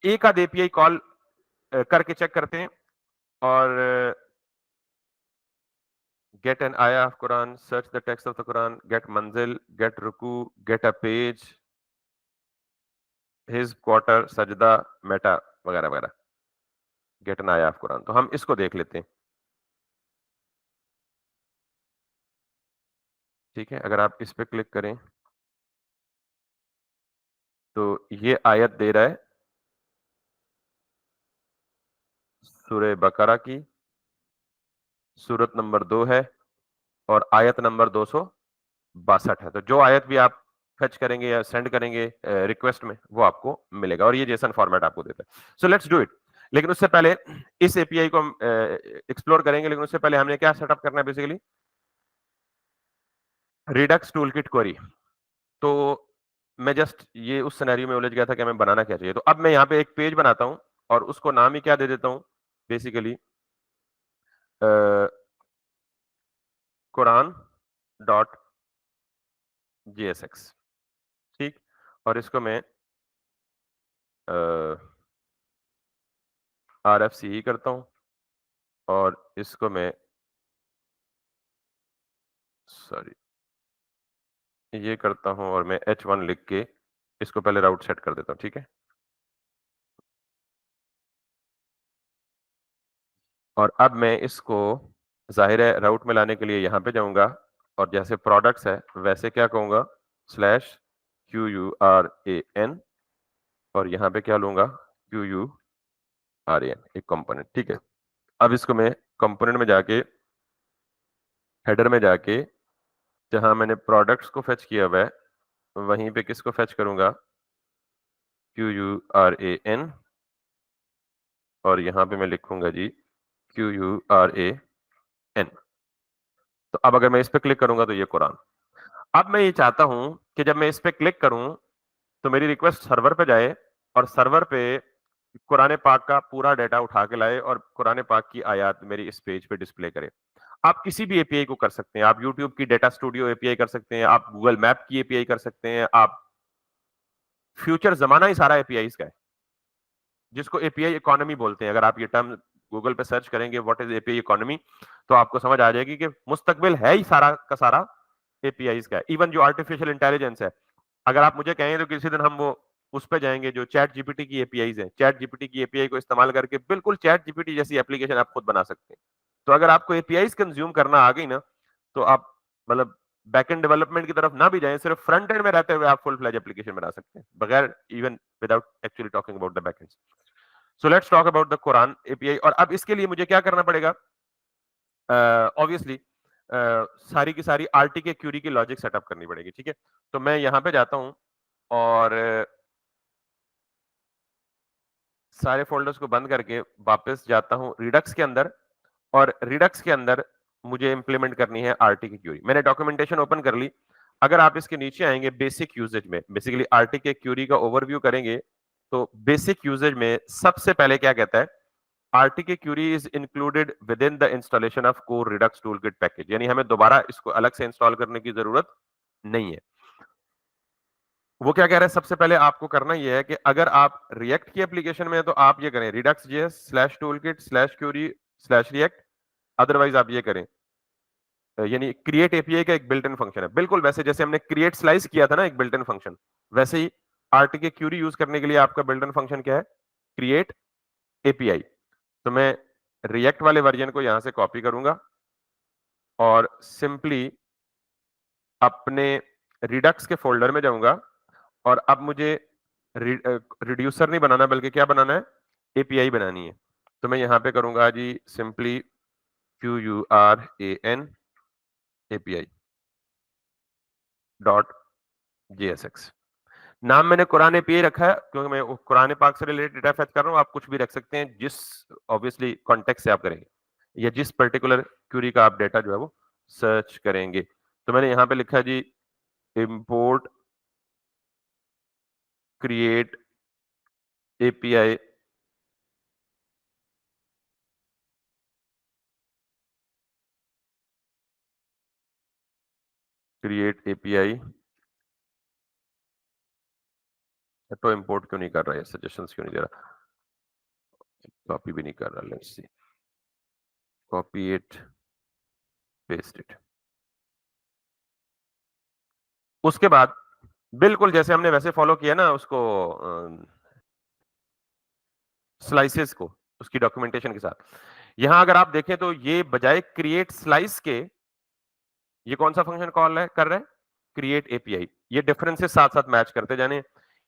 एक आध एपीआई कॉल करके चेक करते हैं और get an ayah of Quran, search the text of the Quran, get manzil, get ruku, get a page, his quarter, sajda, meta वगैरह वगैरह, get an ayah of Quran। तो हम इसको देख लेते हैं। ठीक है, अगर आप इस पे क्लिक करें तो ये आयत दे रहा है सूरह बकरा की, सूरत नंबर 2 है और आयत नंबर 262 है। तो जो आयत भी आप फेच करेंगे या सेंड करेंगे रिक्वेस्ट में, वो आपको मिलेगा और ये जेसन फॉर्मेट आपको देता है। So let's do it. लेकिन उससे पहले इस एपीआई को हम एक्सप्लोर करेंगे, लेकिन उससे पहले हमने क्या सेटअप करना है बेसिकली, रिडक्स टूलकिट क्वेरी। तो मैं जस्ट ये उस सिनेरियो में उलझ गया था कि हमें बनाना क्या चाहिए। तो अब मैं यहाँ पे एक पेज बनाता हूँ और उसको नाम ही क्या दे देता हूँ, बेसिकली कुरान डॉट JSX। ठीक, और इसको मैं RFCE करता हूँ और इसको मैं सॉरी ये करता हूँ और मैं H1 लिख के इसको पहले राउट सेट कर देता हूँ। ठीक है, और अब मैं इसको जाहिर है राउट में लाने के लिए यहाँ पे जाऊंगा और जैसे प्रोडक्ट्स है वैसे क्या कहूंगा, स्लैश QURAN और यहाँ पे क्या लूंगा, QURAN, एक कंपोनेंट। ठीक है, अब इसको मैं कंपोनेंट में जाके, हेडर में जाके, जहां मैंने प्रोडक्ट्स को फेच किया हुआ है वहीं पे किसको फेच करूंगा, QURAN, और यहाँ पे मैं लिखूंगा जी QURAN। तो अब अगर मैं इस पे क्लिक करूंगा तो ये कुरान। अब मैं ये चाहता हूं कि जब मैं इस पे क्लिक करूं तो मेरी रिक्वेस्ट सर्वर पे जाए और सर्वर पे कुरान पाक का पूरा डेटा उठा के लाए और कुरान पाक की आयत मेरी इस पेज पे डिस्प्ले करे। आप किसी भी एपीआई को कर सकते हैं, आप यूट्यूब की डेटा स्टूडियो एपीआई कर सकते हैं, आप गूगल मैप की एपीआई कर सकते हैं, आप फ्यूचर जमाना ही सारा एपीआई का है, जिसको एपीआई इकोनॉमी बोलते हैं। अगर आप ये टर्म गूगल पे सर्च करेंगे व्हाट इज एपीआई इकोनॉमी, तो आपको समझ आ जाएगी कि मुस्तकबिल है ही सारा का सारा एपीआई का है। इवन जो आर्टिफिशियल इंटेलिजेंस है, अगर आप मुझे कहें तो किसी दिन हम वो उस पे जाएंगे जो चैट जीपीटी की एपीआईज है, चैट जीपीटी की एपीआई को इस्तेमाल करके बिल्कुल चैट जीपीटी जैसी एप्लीकेशन आप खुद बना सकते हैं। तो अगर आपको एपीआईज कंज्यूम करना आ गई ना, तो आप मतलब बैकएंड डेवलपमेंट की तरफ ना भी जाएं, सिर्फ फ्रंट एंड में रहते हुए आप फुल फ्लेज एप्लीकेशन बना सकते हैं बगैर even without actually talking about the backend. So let's talk about the Quran API. और अब इसके लिए मुझे क्या करना पड़ेगा, ऑब्वियसली सारी की सारी आरटीके क्यूरी की लॉजिक सेटअप करनी पड़ेगी। ठीक है, तो मैं यहां पे जाता हूं और सारे फोल्डर्स को बंद करके वापस जाता हूं रिडक्स के अंदर, और रिडक्स के अंदर मुझे इंप्लीमेंट करनी है आरटीके क्यूरी। मैंने डॉक्यूमेंटेशन ओपन कर ली। अगर आप इसके नीचे आएंगे बेसिक यूजेज में, बेसिकली आरटीके क्यूरी का ओवरव्यू करेंगे, तो बेसिक यूजेज में सबसे पहले क्या कहता है, RTK query is included within the installation of core Redux toolkit package. यानी हमें दोबारा इसको अलग से इंस्टॉल करने की जरूरत नहीं है। वो क्या कह रहा है, सबसे पहले आपको करना यह है कि अगर आप रिएक्ट की एप्लीकेशन में है तो आप ये करें Redux JS slash toolkit slash query slash react. Otherwise आप ये करें, यानी क्रिएट एपीआई का एक बिल्ट इन फंक्शन है, बिल्कुल वैसे जैसे हमने क्रिएट स्लाइस किया था ना एक बिल्ट इन फंक्शन, वैसे ही आरटीके क्यूरी यूज करने के लिए आपका बिल्ट इन फंक्शन क्या है, क्रिएट एपीआई। तो मैं रिएक्ट वाले वर्जन को यहां से कॉपी करूंगा और सिंपली अपने रिडक्स के फोल्डर में जाऊंगा और अब मुझे रिड्यूसर नहीं बनाना बल्कि क्या बनाना है, एपीआई बनानी है। तो मैं यहां पे करूंगा जी simply QURAN API dot JSX। नाम मैंने कुरान एपीआई रखा है क्योंकि मैं कुरान पाक से रिलेटेड डेटा फेच कर रहा हूं। आप कुछ भी रख सकते हैं जिस ऑब्वियसली कॉन्टेक्स्ट से आप करेंगे या जिस पर्टिकुलर क्यूरी का आप डेटा जो है वो सर्च करेंगे। तो मैंने यहां पे लिखा जी import create API create API. तो इंपोर्ट क्यों नहीं कर रहा है, सजेशंस क्यों नहीं दे रहा, कॉपी भी नहीं कर रहा, let's see. Copy it, paste it. उसके बाद बिल्कुल जैसे हमने वैसे फॉलो किया ना उसको, स्लाइसेस को, उसकी डॉक्यूमेंटेशन के साथ। यहां अगर आप देखें तो ये बजाय क्रिएट स्लाइस के, ये कौन सा फंक्शन कॉल है कर रहे हैं, क्रिएट एपीआई। ये डिफरेंसेस साथ साथ मैच करते जाने।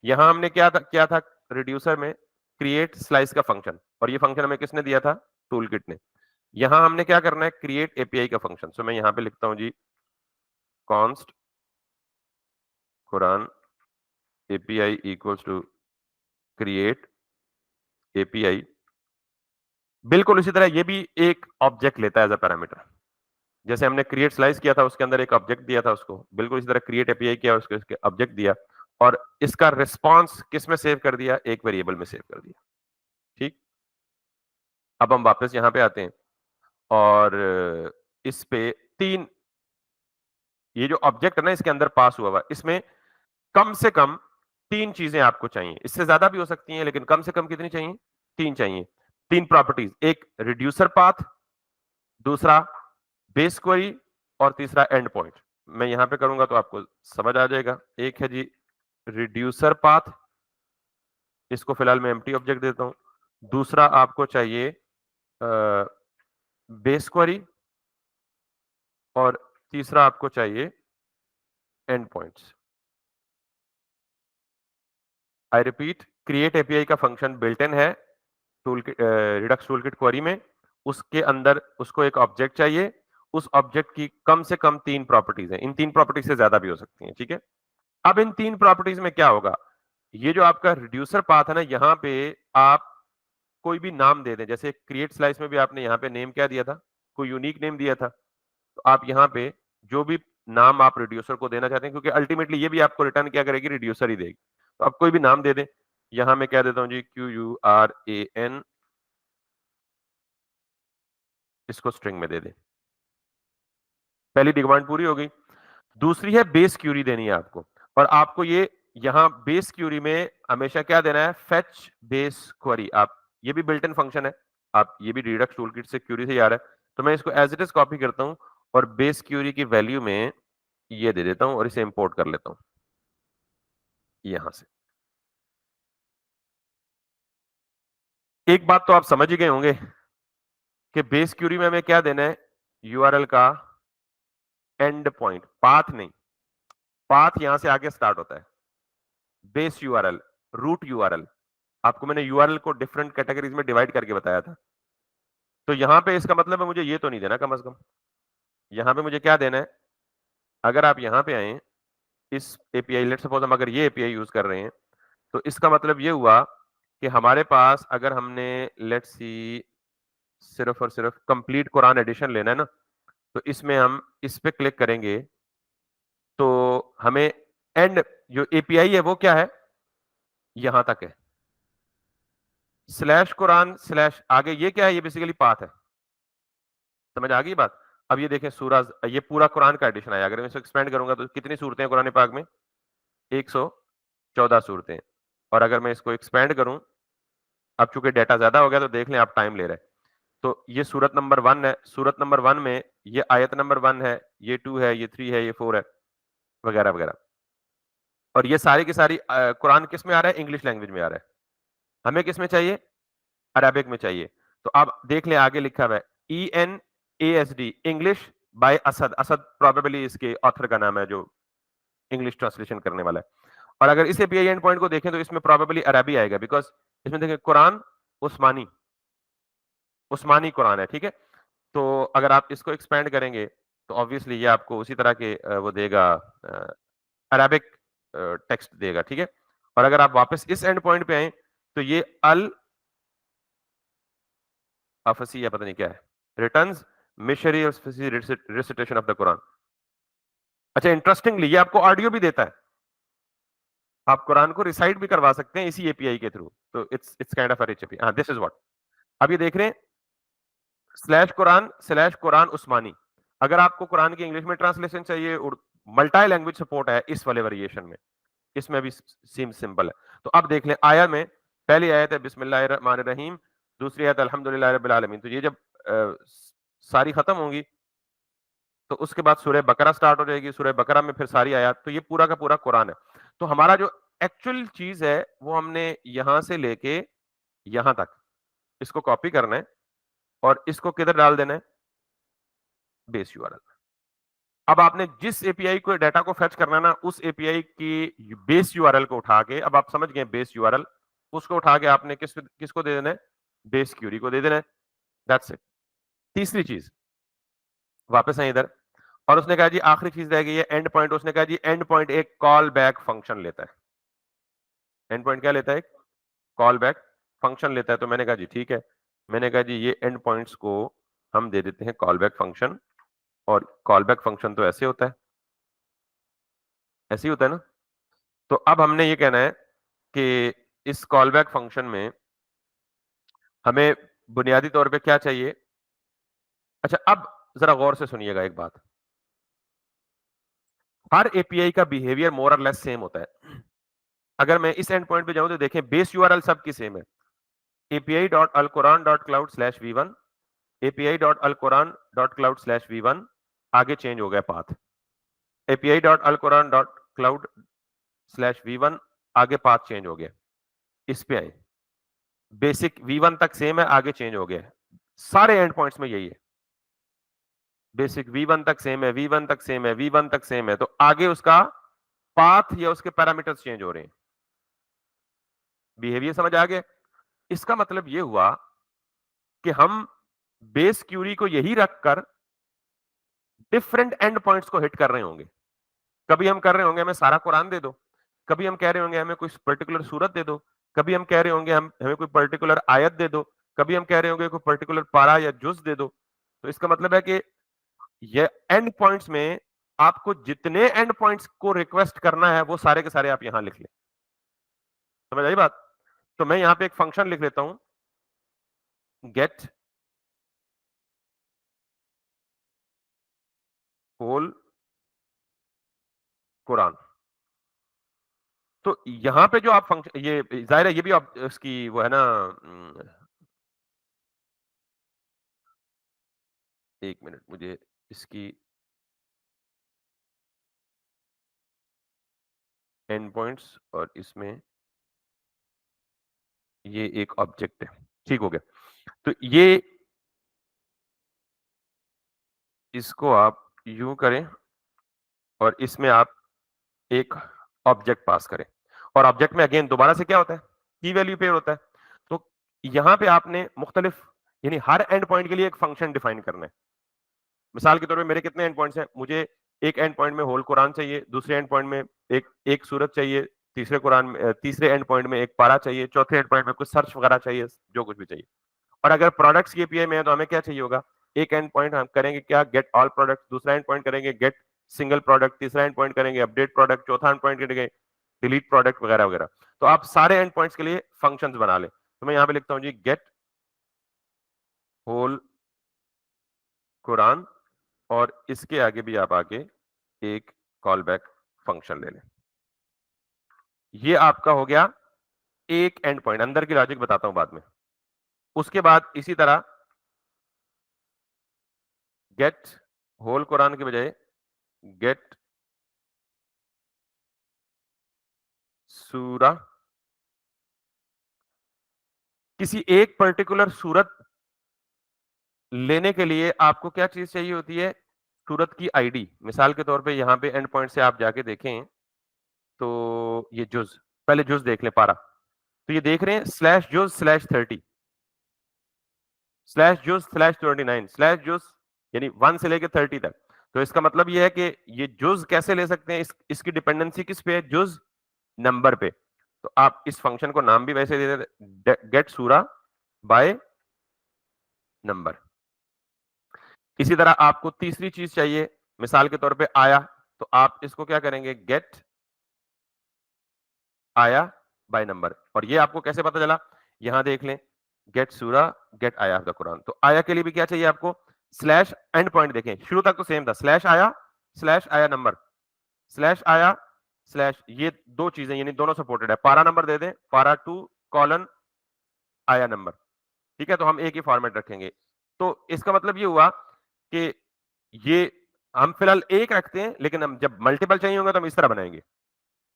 यहां हमने क्या था रिड्यूसर में, क्रिएट स्लाइस का फंक्शन, और ये फंक्शन हमें किसने दिया था, टूल किट ने। यहां हमने क्या करना है, क्रिएट एपीआई का फंक्शन। सो मैं यहां पे लिखता हूं जी, const Quran API equals to create API. बिल्कुल इसी तरह ये भी एक ऑब्जेक्ट लेता है एज अ पैरामीटर। जैसे हमने क्रिएट स्लाइस किया था, उसके अंदर एक ऑब्जेक्ट दिया था उसको, बिल्कुल इसी तरह क्रिएट एपीआई किया, उसके ऑब्जेक्ट दिया, और इसका रिस्पांस किस में सेव कर दिया, एक वेरिएबल में सेव कर दिया। ठीक, अब हम वापस यहां पे आते हैं और इस पे तीन, ये जो ऑब्जेक्ट है ना इसके अंदर पास हुआ इसमें कम से कम तीन चीजें आपको चाहिए। इससे ज्यादा भी हो सकती हैं, लेकिन कम से कम कितनी चाहिए, तीन चाहिए। तीन प्रॉपर्टीज, एक रिड्यूसर पाथ, दूसरा बेस क्वेरी, और तीसरा एंड पॉइंट। मैं यहां पे करूंगा तो आपको समझ आ जाएगा। एक है जी रिड्यूसर पाथ, इसको फिलहाल मैं एम्प्टी ऑब्जेक्ट देता हूं। दूसरा आपको चाहिए बेस क्वेरी, और तीसरा आपको चाहिए and points. I repeat, create API का फंक्शन बिल्ट इन है टूल रिडक्स टूलकिट क्वेरी में। उसके अंदर उसको एक ऑब्जेक्ट चाहिए, उस ऑब्जेक्ट की कम से कम तीन प्रॉपर्टीज हैं, इन तीन प्रॉपर्टीज से ज्यादा भी हो सकती हैं। ठीक है, अब इन तीन प्रॉपर्टीज में क्या होगा, ये जो आपका रिड्यूसर पाथ है ना, यहां पे आप कोई भी नाम दे दें। जैसे क्रिएट स्लाइस में भी आपने यहाँ पे नेम क्या दिया था, कोई यूनिक नेम दिया था, तो आप यहाँ पे जो भी नाम आप रिड्यूसर को देना चाहते हैं, क्योंकि अल्टीमेटली ये भी आपको रिटर्न क्या करेगी, रिड्यूसर ही देगी, तो आप कोई भी नाम दे दें। यहां मैं क्या देता हूं जी, QURAN, इसको स्ट्रिंग में दे दें। पहली डिमांड पूरी हो गई। दूसरी है बेस क्यूरी देनी है आपको, और आपको ये यहां बेस क्यूरी में हमेशा क्या देना है, फेच बेस क्वेरी। आप ये भी बिल्ट इन फंक्शन है, आप ये भी रिडक्स टूलकिट से क्यूरी से ही आ रहा है, तो मैं इसको एज इट इज कॉपी करता हूं और बेस क्यूरी की वैल्यू में ये दे देता हूं और इसे इंपोर्ट कर लेता हूं यहां से। एक बात तो आप समझ ही गए होंगे कि बेस क्यूरी में हमें क्या देना है, यूआरएल का एंड पॉइंट, पाथ नहीं, पाथ यहां से आगे स्टार्ट होता है, बेस यूआरएल, रूट यूआरएल। आपको मैंने यूआरएल को डिफरेंट कैटेगरीज में डिवाइड करके बताया था। तो यहां पे इसका मतलब है मुझे ये तो नहीं देना, कम से कम यहां पे मुझे क्या देना है, अगर आप यहां पे आए इस एपीआई, लेट्स सपोज हम अगर ये एपीआई यूज कर रहे हैं, तो इसका मतलब ये हुआ कि हमारे पास अगर हमने लेट्स सी सिर्फ और सिर्फ कंप्लीट कुरान एडिशन लेना है ना, तो इसमें हम इस पे क्लिक करेंगे तो हमें एंड जो एपीआई है वो क्या है, यहां तक है, स्लैश कुरान स्लैश आगे ये क्या है, ये बेसिकली पाथ है। समझ आ गई बात। अब ये देखें सूरज, ये पूरा कुरान का एडिशन आया, अगर मैं इसको एक्सपेंड करूंगा तो कितनी सूरतें हैं कुरान पाक में, 114 सूरतें। और अगर मैं इसको एक्सपेंड करूं, अब चूंकि डेटा ज्यादा हो गया तो देख लें आप, टाइम ले रहे हैं। तो ये सूरत नंबर 1 है, सूरत नंबर 1 में ये आयत नंबर 1 है, ये 2 है, ये 3 है, ये 4 है, वगैरह वगैरह। और ये सारी की सारी कुरान किस में आ रहा है, इंग्लिश लैंग्वेज में आ रहा है। हमें किस में चाहिए, अरेबिक में चाहिए। तो आप देख लें आगे लिखा हुआ है ENASD, English by Asad. Asad probably इसके ऑथर का नाम है जो इंग्लिश ट्रांसलेशन करने वाला है। और अगर इस एपीआई एंड पॉइंट को देखें तो इसमें प्रोबेबली अरबी आएगा, बिकॉज इसमें देखें कुरान उस्मानी, उस्मानी कुरान है। ठीक है, तो अगर आप इसको एक्सपेंड करेंगे तो ऑब्वियसली ये आपको उसी तरह के वो देगा, अरेबिक टेक्स्ट देगा। ठीक है, और अगर आप वापस इस एंड पॉइंट पे आए तो ये अल अफसी या पता नहीं क्या है, returns मिशरी recitation of the Quran. अच्छा, इंटरेस्टिंगली ये आपको ऑडियो भी देता है, आप कुरान को रिसाइट भी करवा सकते हैं इसी एपीआई के थ्रू। तो it's kind of a rich API. This is what, अब ये देख रहे हैं स्लैश कुरान उस्मानी। अगर आपको कुरान की इंग्लिश में ट्रांसलेशन चाहिए, मल्टी लैंग्वेज सपोर्ट है इस वाले वेरिएशन में, इसमें भी सेम सिंपल है। तो अब देख लें, आया में पहली आयत है बिस्मिल्लाहिर्रहमानिर्रहीम, दूसरी आयत अल्हम्दुलिल्लाहि रब्बिल आलमीन। तो ये जब सारी खत्म होंगी, तो उसके बाद सूरह बकरा स्टार्ट हो जाएगी, सूरह बकरा में फिर सारी आयत, तो ये पूरा का पूरा कुरान है। तो हमारा जो एक्चुअल चीज है वो हमने यहां से लेके यहां तक इसको कॉपी करना है और इसको किधर डाल देना है, बेस यूआरएल। अब आपने जिस एपीआई को डाटा को फेच करना है ना, उस एपीआई की बेस यूआरएल को उठा के, अब आप समझ गए बेस यूआरएल, उसको उठा के आपने किसको दे देना है, बेस क्यूरी को दे देना है। That's it. तीसरी चीज, वापस आए इधर, और उसने कहा जी आखिरी चीज रह गई है एंड पॉइंट। उसने कहा जी एंड पॉइंट एक कॉल बैक फंक्शन लेता है। एंड पॉइंट क्या लेता है, कॉल बैक फंक्शन लेता है। तो मैंने कहा जी ठीक है, मैंने कहा जी ये एंड पॉइंट्स को हम दे देते हैं कॉल बैक फंक्शन। और कॉल बैक फंक्शन तो ऐसे होता है, ऐसे ही होता है ना। तो अब हमने ये कहना है कि इस कॉल बैक फंक्शन में हमें बुनियादी तौर पे क्या चाहिए। अच्छा, अब जरा गौर से सुनिएगा एक बात, हर एपीआई का बिहेवियर मोर और लेस सेम होता है। अगर मैं इस एंड पॉइंट पे जाऊं तो देखें बेस यूआरएल सबकी सेम है, api.alquran.cloud/v1, api.alquran.cloud/v1, आगे चेंज हो गया पाथ, api.alquran.cloud/v1, आगे पाथ चेंज हो गया। इस पे आए, बेसिक v1 तक सेम है, आगे चेंज हो गया। सारे एंड पॉइंट्स में यही है, बेसिक v1 तक सेम है, v1 तक सेम है, v1 तक सेम है, तो आगे उसका पाथ या उसके पैरामीटर्स चेंज हो रहे हैं। बिहेवियर समझ आ गया। इसका मतलब यह हुआ कि हम बेस क्यूरी को यही रखकर डिफरेंट एंड पॉइंट्स को हिट कर रहे होंगे। कभी हम कर रहे होंगे हमें सारा कुरान दे दो, कभी हम कह रहे होंगे हमें कोई पर्टिकुलर सूरत दे दो, कभी हम कह रहे होंगे हमें कोई पर्टिकुलर आयत दे दो, कभी हम कह रहे होंगे कोई पर्टिकुलर पारा या जुज दे दो। तो इसका मतलब है कि ये एंड पॉइंट्स में आपको जितने एंड पॉइंट्स को रिक्वेस्ट करना है वो सारे के सारे आप यहां लिख लें। समझ आई बात। तो मैं यहां पे एक फंक्शन लिख लेता हूं, गेट होल कुरान। तो यहां पे जो आप फंक्शन, ये जाहिर है ये भी आप इसकी वो है ना, एक मिनट मुझे इसकी एंड पॉइंट्स और इसमें ये एक ऑब्जेक्ट है, ठीक हो गया। तो ये इसको आप यूं करें और इसमें आप एक ऑब्जेक्ट पास करें, और ऑब्जेक्ट में अगेन दोबारा से क्या होता है, की वैल्यू पेयर होता है। तो यहां पे आपने मुख्तलिफ, यानी हर एंड पॉइंट के लिए एक फंक्शन डिफाइन करना है। मिसाल के तौर पे मेरे कितने एंड पॉइंट्स हैं, मुझे एक एंड पॉइंट में होल कुरान चाहिए, दूसरे एंड पॉइंट में एक एक सूरत चाहिए, तीसरे कुरान में तीसरे एंड पॉइंट में एक पारा चाहिए, चौथे एंड पॉइंट में कुछ सर्च वगैरह चाहिए, जो कुछ भी चाहिए। और अगर प्रोडक्ट्स की एपीआई में है तो हमें क्या चाहिए होगा, एक एंड पॉइंट हम करेंगे क्या, गेट ऑल प्रोडक्ट, दूसरा एंड पॉइंट करेंगे गेट सिंगल प्रोडक्ट, तीसरा एंड पॉइंट करेंगे अपडेट प्रोडक्ट, चौथा एंड पॉइंट करेंगे डिलीट प्रोडक्ट वगैरह वगैरह। तो आप सारे एंड पॉइंट्स के लिए फंक्शंस बना लें। तो मैं यहां पे लिखता हूं जी गेट होल कुरान, और इसके आगे भी आप आके एक कॉल बैक फंक्शन ले लें। ये आपका हो गया एक एंड पॉइंट, अंदर की लॉजिक बताता हूं बाद में। उसके बाद इसी तरह गेट होल कुरान के बजाय गेट सूरा, किसी एक पर्टिकुलर सूरत लेने के लिए आपको क्या चीज चाहिए होती है, सूरत की आईडी। मिसाल के तौर पे यहां पे एंड पॉइंट से आप जाके देखें तो ये जुज, पहले जुज देख लें पारा, तो ये देख रहे हैं slash juz slash 30 slash juz slash 29 slash juz, यानी 1 से लेकर 30 तक। तो इसका मतलब ये है कि ये जुज कैसे ले सकते हैं, इसकी डिपेंडेंसी किस पे है, जुज नंबर पे। तो आप इस फंक्शन को नाम भी वैसे दे देते, गेट सूरा बाय नंबर। इसी तरह आपको तीसरी चीज चाहिए, मिसाल के तौर पे आया, तो आप इसको क्या करेंगे, गेट आया बाय नंबर। और ये आपको कैसे पता चला, यहां देख लें, गेट सूरा गेट आया ऑफ द कुरान। तो आया के लिए भी क्या चाहिए आपको, स्लैश एंड पॉइंट देखें, शुरू तक तो सेम था, स्लैश आया नंबर, स्लैश आया स्लैश, ये दो चीजें यानी दोनों सपोर्टेड है। पारा नंबर दे दें, पारा 2 कॉलन आया नंबर, ठीक है। तो हम एक ही फॉर्मेट रखेंगे। तो इसका मतलब ये हुआ कि ये हम फिलहाल एक रखते हैं, लेकिन हम जब मल्टीपल चाहिए होगा तो हम इस तरह बनाएंगे।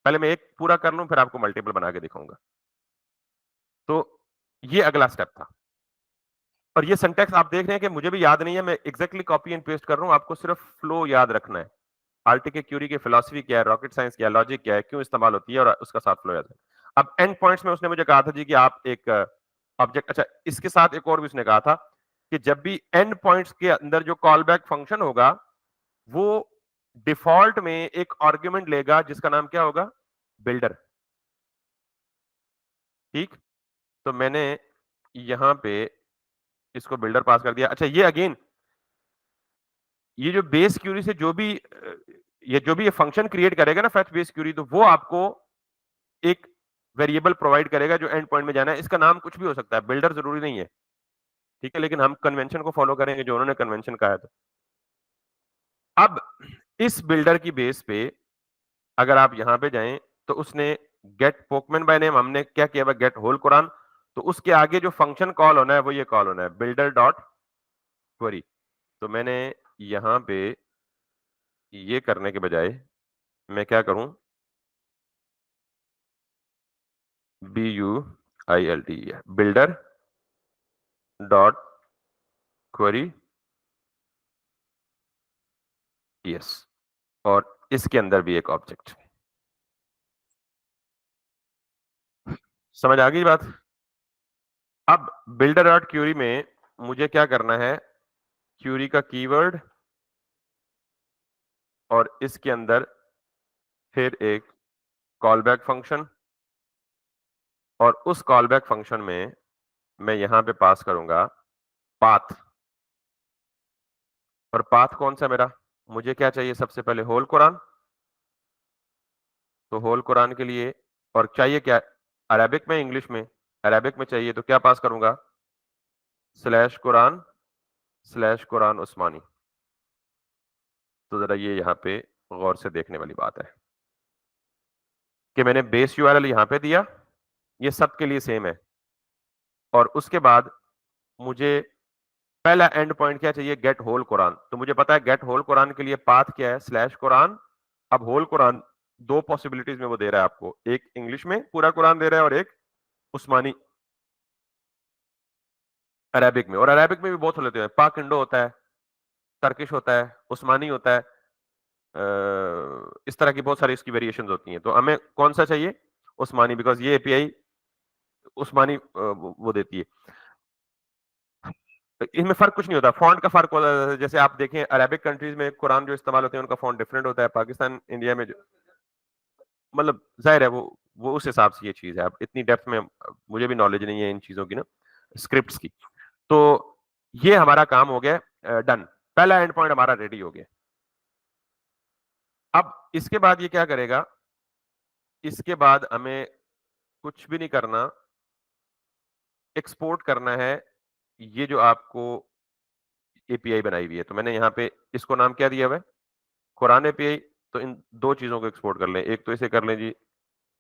पहले मैं एक पूरा कर लूं, फिर आपको मल्टीपल बना के दिखाऊंगा। तो ये अगला स्टेप था। और ये सिंटैक्स आप देख रहे हैं कि मुझे भी याद नहीं है, मैं एग्जैक्टली कॉपी एंड पेस्ट कर रहा हूं, आपको सिर्फ फ्लो याद रखना है। आर्टिकल क्यूरी की फिलॉसफी क्या है, रॉकेट साइंस क्या है, लॉजिक क्या है, क्यों इस्तेमाल होती है, और उसका साथ फ्लो याद है। अब एंड पॉइंट्स में उसने मुझे कहा था जी कि आप एक ऑब्जेक्ट, अच्छा इसके साथ एक और भी उसने कहा था कि जब भी एंड पॉइंट्स के अंदर जो कॉल बैक फंक्शन होगा, वो डिफॉल्ट में एक आर्ग्यूमेंट लेगा जिसका नाम क्या होगा, बिल्डर। ठीक, तो मैंने यहां पे इसको बिल्डर पास कर दिया। अच्छा ये अगेन, ये जो बेस क्यूरी से जो भी ये जो भी ये फंक्शन क्रिएट करेगा ना फेच बेस क्यूरी, तो वो आपको एक वेरिएबल प्रोवाइड करेगा जो एंड पॉइंट में जाना है। इसका नाम कुछ भी हो सकता है, बिल्डर जरूरी नहीं है, ठीक है, लेकिन हम कन्वेंशन को फॉलो करेंगे जो उन्होंने कन्वेंशन कहा है। तो अब इस बिल्डर की बेस पे अगर आप यहां पे जाएं तो उसने गेट पोकमैन बाय नेम, हमने क्या किया, गेट होल कुरान। तो उसके आगे जो फंक्शन कॉल होना है वो ये कॉल होना है, बिल्डर डॉट क्वेरी। तो मैंने यहां पे ये करने के बजाय मैं क्या करूं, BUILD, builder dot query, yes, और इसके अंदर भी एक ऑब्जेक्ट। समझ आ गई बात? अब बिल्डर डॉट क्यूरी में मुझे क्या करना है, क्यूरी का कीवर्ड और इसके अंदर फिर एक कॉल बैक फंक्शन, और उस कॉल बैक फंक्शन में मैं यहां पे पास करूंगा पाथ। और पाथ कौन सा मेरा, मुझे क्या चाहिए, सबसे पहले होल कुरान। तो होल कुरान के लिए, और चाहिए क्या, अरेबिक में, इंग्लिश में, अरेबिक में चाहिए, तो क्या पास करूंगा, स्लैश कुरान उस्मानी। तो जरा ये यहाँ पे गौर से देखने वाली बात है कि मैंने बेस यूआरएल यहां पे दिया, ये सबके लिए सेम है, और उसके बाद मुझे पहला एंड पॉइंट क्या चाहिए, गेट होल कुरान। तो मुझे पता है गेट होल कुरान के लिए पाथ क्या है, स्लैश कुरान। अब होल कुरान दो पॉसिबिलिटीज में वो दे रहा है आपको, एक इंग्लिश में पूरा कुरान दे रहा है और एक उस्मानी अरेबिक में। और अरेबिक में भी बहुत होते हैं, पाक इंडो होता है, टर्किश होता है, उस्मानी होता है, इस तरह की बहुत सारी इसकी वेरिएशन होती हैं। तो हमें कौन सा चाहिए, उस्मानी, बिकॉज ये एपीआई उस्मानी वो देती है। तो इनमें फर्क कुछ नहीं होता, फॉन्ट का फर्क होता है। जैसे आप देखें अरेबिक कंट्रीज में कुरान जो इस्तेमाल होते हैं उनका फॉन्ट डिफरेंट होता है, पाकिस्तान इंडिया में जो, मतलब जाहिर है वो उस हिसाब से ये चीज है। अब इतनी डेप्थ में मुझे भी नॉलेज नहीं है इन चीजों की ना, स्क्रिप्ट्स की। तो ये हमारा काम हो गया डन, पहला एंड पॉइंट हमारा रेडी हो गया। अब इसके बाद ये क्या करेगा, इसके बाद हमें कुछ भी नहीं करना, एक्सपोर्ट करना है ये जो आपको एपीआई बनाई हुई है। तो मैंने यहाँ पे इसको नाम क्या दिया हुआ है, कुरान एपीआई। तो इन दो चीजों को एक्सपोर्ट कर लें, एक तो इसे कर लें जी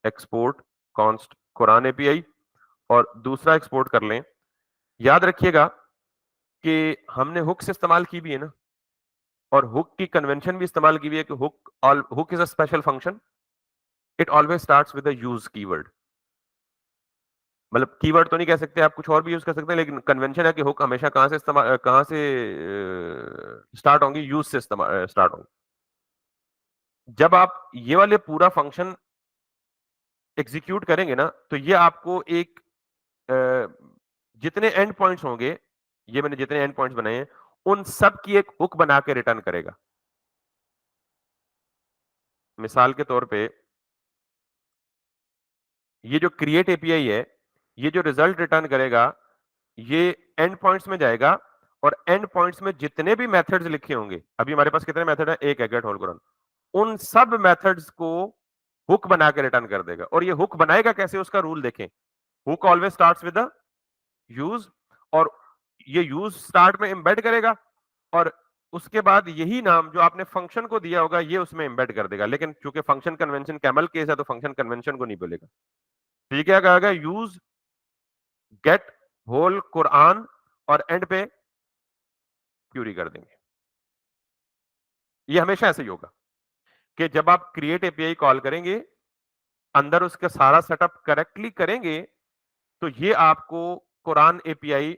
एक्सपोर्ट कॉन्स्ट कुरान एपीआई, और दूसरा एक्सपोर्ट कर लें, याद रखिएगा कि हमने हुक से इस्तेमाल की भी है ना, और हुक की कन्वेंशन भी इस्तेमाल की हुई है कि hook is a special function, it always starts with the use keyword. मतलब कीवर्ड तो नहीं कह सकते, आप कुछ और भी यूज कर सकते हैं, लेकिन कन्वेंशन है कि हुक हमेशा कहां से इस्तेमाल, कहां से स्टार्ट होंगी, यूज से स्टार्ट होंगी। जब आप ये वाले पूरा फंक्शन एग्जीक्यूट करेंगे ना, तो ये आपको एक जितने एंड पॉइंट्स होंगे, ये मैंने जितने एंड पॉइंट्स बनाए हैं उन सब की एक हुक बना के रिटर्न करेगा। मिसाल के तौर पे ये जो क्रिएट एपीआई है, ये जो रिजल्ट रिटर्न करेगा, ये एंड पॉइंट्स में जाएगा, और एंड पॉइंट्स में जितने भी मेथड्स लिखे होंगे, अभी हमारे पास कितने मेथड है, एक है गेट होल कुरान, उन सब मेथड्स को हुक बना के रिटर्न कर देगा। और ये हुक बनाएगा कैसे, उसका रूल देखें, hook always starts with the use, और ये यूज स्टार्ट में एम्बेड करेगा, और उसके बाद यही नाम जो आपने फंक्शन को दिया होगा ये उसमें एम्बेड कर देगा। लेकिन चूंकि फंक्शन कन्वेंशन कैमल केस है तो फंक्शन कन्वेंशन को नहीं बोलेगा। तो ये क्या कहेगा, यूज गेट होल कुरान, और एंड पे क्यूरी कर देंगे। ये हमेशा ऐसे ही होगा कि जब आप क्रिएट एपीआई कॉल करेंगे, अंदर उसका सारा सेटअप करेक्टली करेंगे, तो ये आपको कुरान एपीआई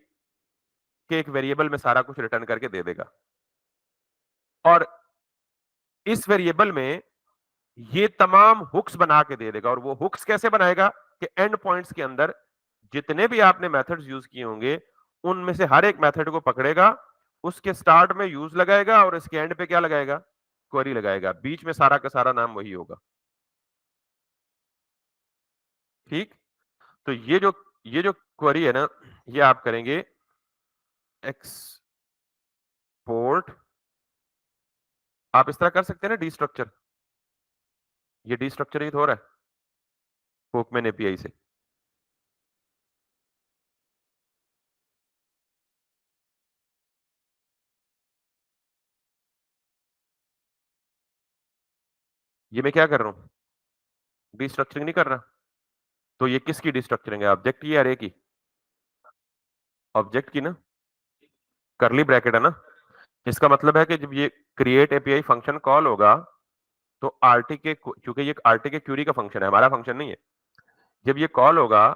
के एक वेरिएबल में सारा कुछ रिटर्न करके दे देगा। और इस वेरिएबल में ये तमाम हुक्स बना के दे देगा। और वो हुक्स कैसे बनाएगा कि एंड पॉइंट्स के अंदर जितने भी आपने मेथड्स यूज किए होंगे, उनमें से हर एक मेथड को पकड़ेगा, उसके स्टार्ट में यूज लगाएगा और इसके एंड पे क्या लगाएगा, क्वेरी लगाएगा। बीच में सारा का सारा नाम वही होगा। ठीक। तो ये जो क्वेरी है ना, ये आप करेंगे एक्सपोर्ट। आप इस तरह कर सकते हैं ना, डी स्ट्रक्चर। ये डी स्ट्रक्चर ही तो हो रहा है पोकमैन एपीआई से। ये मैं क्या कर रहा हूं, डी स्ट्रक्चरिंग नहीं कर रहा। तो ये किसकी डी स्ट्रक्चरिंग है, ऑब्जेक्ट की या अरे की? ऑब्जेक्ट की ना। करली ब्रैकेट है ना। इसका मतलब है कि जब ये क्रिएट एपीआई फंक्शन कॉल होगा, तो आरटी के, क्योंकि ये आरटी के क्यूरी का फंक्शन है, हमारा फंक्शन नहीं है। जब ये कॉल होगा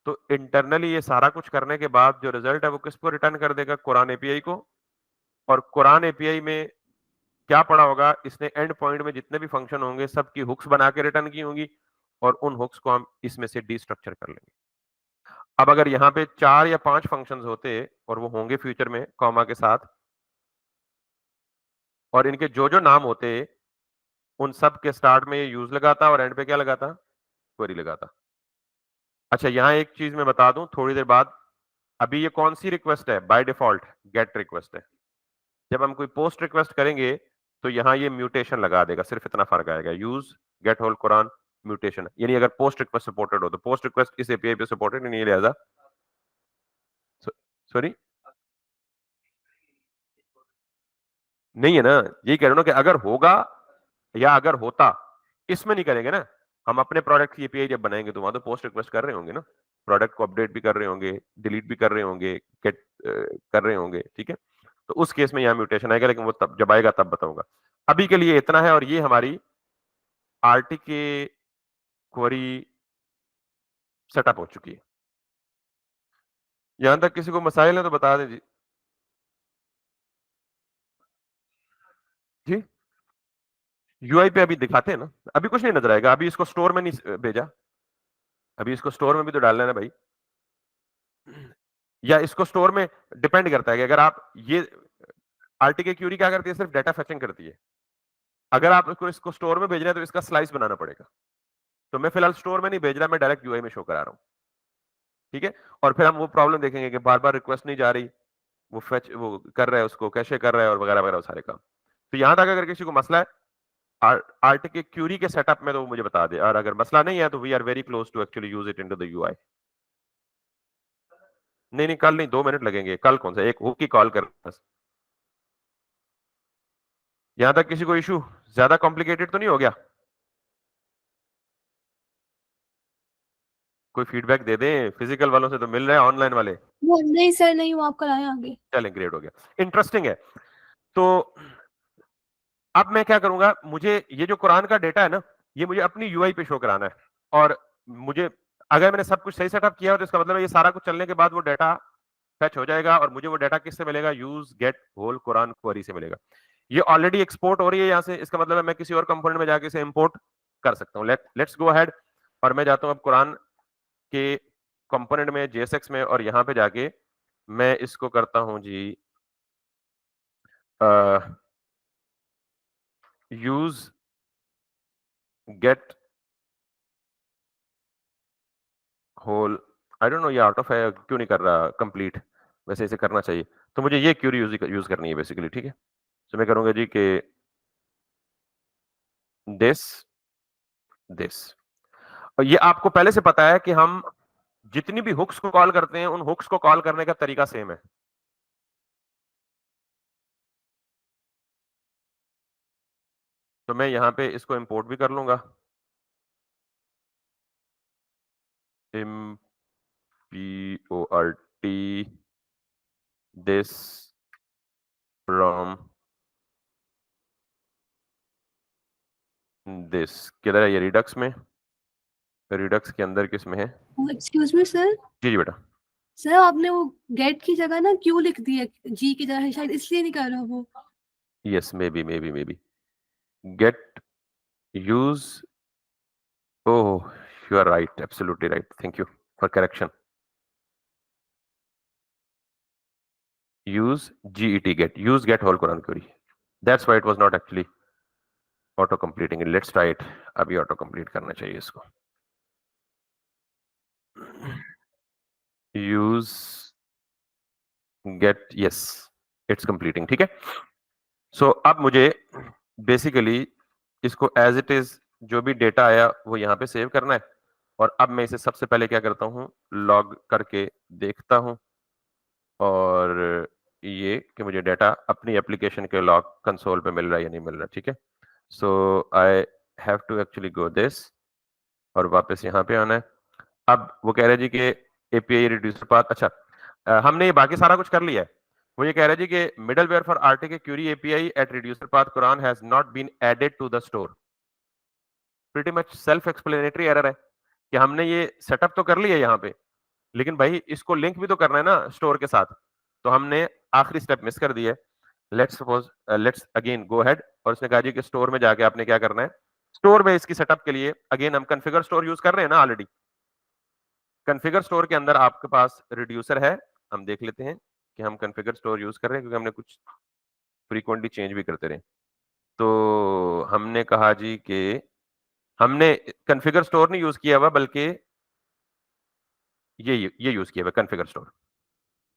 तो इंटरनली ये सारा कुछ करने के बाद जो रिजल्ट है वो किसको रिटर्न कर देगा, कुरान एपीआई को। और कुरान एपीआई में क्या पड़ा होगा, इसने एंड पॉइंट में जितने भी फंक्शन होंगे सबकी हुक्स बना के रिटर्न की होंगी, और उन हुक्स को हम इसमें से डिस्ट्रक्चर कर लेंगे। अब अगर यहाँ पे 4 या 5 फंक्शंस होते, और वो होंगे फ्यूचर में कॉमा के साथ, और इनके जो जो नाम होते, उन सब के स्टार्ट में ये यूज लगाता और एंड पे क्या लगाता, क्वेरी लगाता। अच्छा, यहाँ एक चीज मैं बता दूं थोड़ी देर बाद। अभी ये कौन सी रिक्वेस्ट है, बाय डिफॉल्ट गेट रिक्वेस्ट है। जब हम कोई पोस्ट रिक्वेस्ट करेंगे तो यहाँ ये म्यूटेशन लगा देगा, सिर्फ इतना फर्क आएगा, use get whole Quran mutation. यानी अगर पोस्ट रिक्वेस्ट सपोर्टेड हो, तो पोस्ट रिक्वेस्ट इस एपीआई पे सपोर्टेड नहीं, लिहाजा सॉरी नहीं है ना। यही कह रहे हो ना कि अगर होगा या अगर होता, इसमें नहीं करेंगे ना। हम अपने प्रोडक्ट की एपीआई जब बनाएंगे तो वहां तो पोस्ट रिक्वेस्ट कर रहे होंगे ना, प्रोडक्ट को अपडेट भी कर रहे होंगे, डिलीट भी कर रहे होंगे, गेट कर रहे होंगे। ठीक है, तो उस केस में यहाँ म्यूटेशन आएगा, लेकिन वो तब जब आएगा तब बताऊंगा। अभी के लिए इतना है, और ये हमारी आरटी के क्वेरी सेटअप हो चुकी है। यहां तक किसी को मसाइल है तो बता दें जी। जी, यूआई पे अभी दिखाते हैं ना, अभी कुछ नहीं नजर आएगा। अभी इसको स्टोर में नहीं भेजा, अभी इसको स्टोर में भी तो डालना है ना भाई। या इसको स्टोर में डिपेंड करता है कि अगर आप ये आरटी के क्यूरी क्या करती है, सिर्फ डाटा फेचिंग करती है। अगर आप इसको स्टोर में भेज रहे हैं तो इसका स्लाइस बनाना पड़ेगा। तो मैं फिलहाल स्टोर में नहीं भेज रहा, मैं डायरेक्ट यूआई में शो करा रहा हूँ। ठीक है, और फिर हम वो प्रॉब्लम देखेंगे कि बार बार रिक्वेस्ट नहीं जा रही, वो फेच वो कर रहा है, उसको कैशे कर रहा है, और वगैरह वगैरह सारे काम। तो यहां तक अगर किसी को मसला है आर्ट के क्यूरी के सेटअप में, तो वो मुझे बता दे। और अगर मसला नहीं है तो we are very close to actually use it into the UI. नहीं नहीं, कल नहीं, 2 मिनट लगेंगे। कल कौन सा, एक हुक की कॉल कर बस। यहां तक किसी को इशू ज्यादा कॉम्प्लिकेटेड तो नहीं हो गया? कोई फीडबैक दे दें, फिजिकल वालों से तो मिल रहे हैं, ऑनलाइन वाले। वो नहीं सर, नहीं वो आप कल आए आगे। चलें, ग्रेट हो गया, इंटरेस्टिंग है। तो अब मैं क्या करूंगा, मुझे ये जो कुरान का डेटा है ना, ये मुझे अपनी यूआई पे शो कराना है। और मुझे, अगर मैंने सब कुछ सही सेटअप किया हो, तो इसका मतलब है ये सारा कुछ चलने के बाद वो डाटा फैच हो जाएगा। और मुझे वो डाटा किससे मिलेगा, use get whole Quran query से मिलेगा। ये ऑलरेडी एक्सपोर्ट हो रही है यहाँ से, इसका मतलब है मैं किसी और कंपोनेंट में जाके इसे इंपोर्ट कर सकता हूँ। Let's go ahead. और मैं जाता हूँ अब कुरान के कंपोनेंट में, जेएसएक्स में, और यहाँ पे जाके मैं इसको करता हूँ जी use get whole. I don't know ये आउट ऑफ है, क्यों नहीं कर रहा कंप्लीट, वैसे इसे करना चाहिए। तो मुझे ये क्यूरी यूज करनी है बेसिकली। ठीक है, तो मैं करूंगा जी कि दिस दिस। और ये आपको पहले से पता है कि हम जितनी भी हुक्स को कॉल करते हैं, उन हुक्स को कॉल करने का तरीका सेम है। तो मैं यहां पे इसको इंपोर्ट भी कर लूंगा, import this from दिस किधर है? ये रिडक्स में, रिडक्स के अंदर किस में है? एक्सक्यूज मी सर, जी जी बेटा। सर आपने वो गेट की जगह ना क्यू लिख दी है जी की जगह, शायद इसलिए नहीं कर रहा वो। Yes, maybe get use, oh you are right, absolutely right, thank you for correction. use use get whole Quran query, that's why it was not actually auto completing it. Let's try it. अभी auto complete करना चाहिए इसको। use get, yes it's completing, ठीक है। so अब मुझे basically इसको as it is जो भी डेटा आया वो यहाँ पे सेव करना है, और अब मैं इसे सबसे पहले क्या करता हूँ, लॉग करके देखता हूँ, और ये कि मुझे डाटा अपनी एप्लीकेशन के लॉग कंसोल पे मिल रहा है या नहीं मिल रहा, ठीक है। So I have to actually go this और वापस यहाँ पे आना है। अब वो कह रहे हैं जी कि एपीआई रिड्यूसर पाथ, अच्छा हमने ये बाकी सारा कुछ कर लिया है। वो ये कह रहे हैं जी कि middleware for RTK query API at reducer path Quran has not been added to the store. Pretty much self explanatory error है कि हमने ये सेटअप तो कर लिया यहाँ पे, लेकिन भाई इसको लिंक भी तो करना है ना स्टोर के साथ, तो हमने आखिरी स्टेप मिस कर दिया है। Let's suppose let's again go ahead, और उसने कहा जी कि स्टोर में जाके आपने क्या करना है, स्टोर में इसकी सेटअप के लिए अगेन हम कॉन्फ़िगर स्टोर यूज कर रहे हैं ना ऑलरेडी। कॉन्फ़िगर स्टोर के अंदर आपके पास रिड्यूसर है, हम देख लेते हैं कि हम कॉन्फ़िगर स्टोर यूज कर रहे हैं क्योंकि हमने कुछ फ्रीक्वेंटली चेंज भी करते रहे। तो हमने कहा जी कि हमने कॉन्फ़िगर स्टोर नहीं यूज किया हुआ, बल्कि ये यूज किया हुआ कॉन्फ़िगर स्टोर,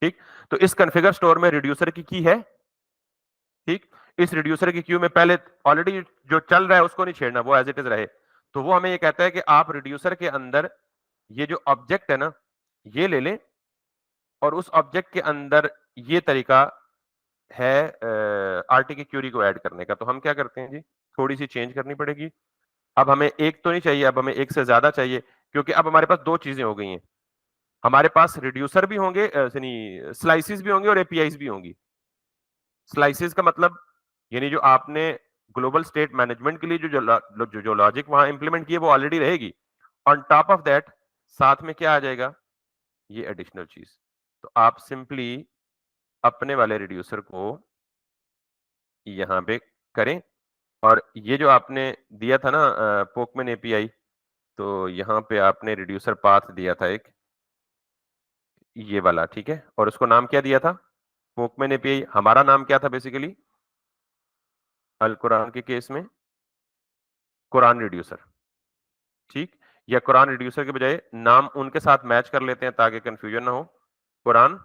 ठीक। तो इस कॉन्फ़िगर स्टोर में रिड्यूसर की की है, ठीक। इस रिड्यूसर की क्यू में पहले ऑलरेडी जो चल रहा है उसको नहीं छेड़ना, वो एज इट इज रहे। तो वो हमें ये कहता है कि आप रिड्यूसर के अंदर ये जो ऑब्जेक्ट है ना ये ले लें, और उस ऑब्जेक्ट के अंदर ये तरीका है आरटी की क्यूरी को ऐड करने का। तो हम क्या करते हैं जी, थोड़ी सी चेंज करनी पड़ेगी। अब हमें एक तो नहीं चाहिए, अब हमें एक से ज्यादा चाहिए, क्योंकि अब हमारे पास दो चीजें हो गई हैं। हमारे पास रिड्यूसर भी होंगे, स्लाइसिस भी होंगे और एपीआईज भी होंगी। स्लाइसिस का मतलब यानी जो आपने ग्लोबल स्टेट मैनेजमेंट के लिए जो लॉजिक वहां इंप्लीमेंट किए वो ऑलरेडी रहेगी। ऑन टॉप ऑफ दैट साथ में क्या आ जाएगा, ये एडिशनल चीज। तो आप सिंपली अपने वाले रिड्यूसर को यहां पे करें, और ये जो आपने दिया था ना पोकमैन एपीआई, तो यहां पे आपने रिड्यूसर पाथ दिया था एक ये वाला, ठीक है, और उसको नाम क्या दिया था, पोकमैन एपीआई। हमारा नाम क्या था बेसिकली अल कुरान के केस में, कुरान रिड्यूसर, ठीक। या कुरान रिड्यूसर के बजाय नाम उनके साथ मैच कर लेते हैं ताकि कंफ्यूजन ना हो, कुरान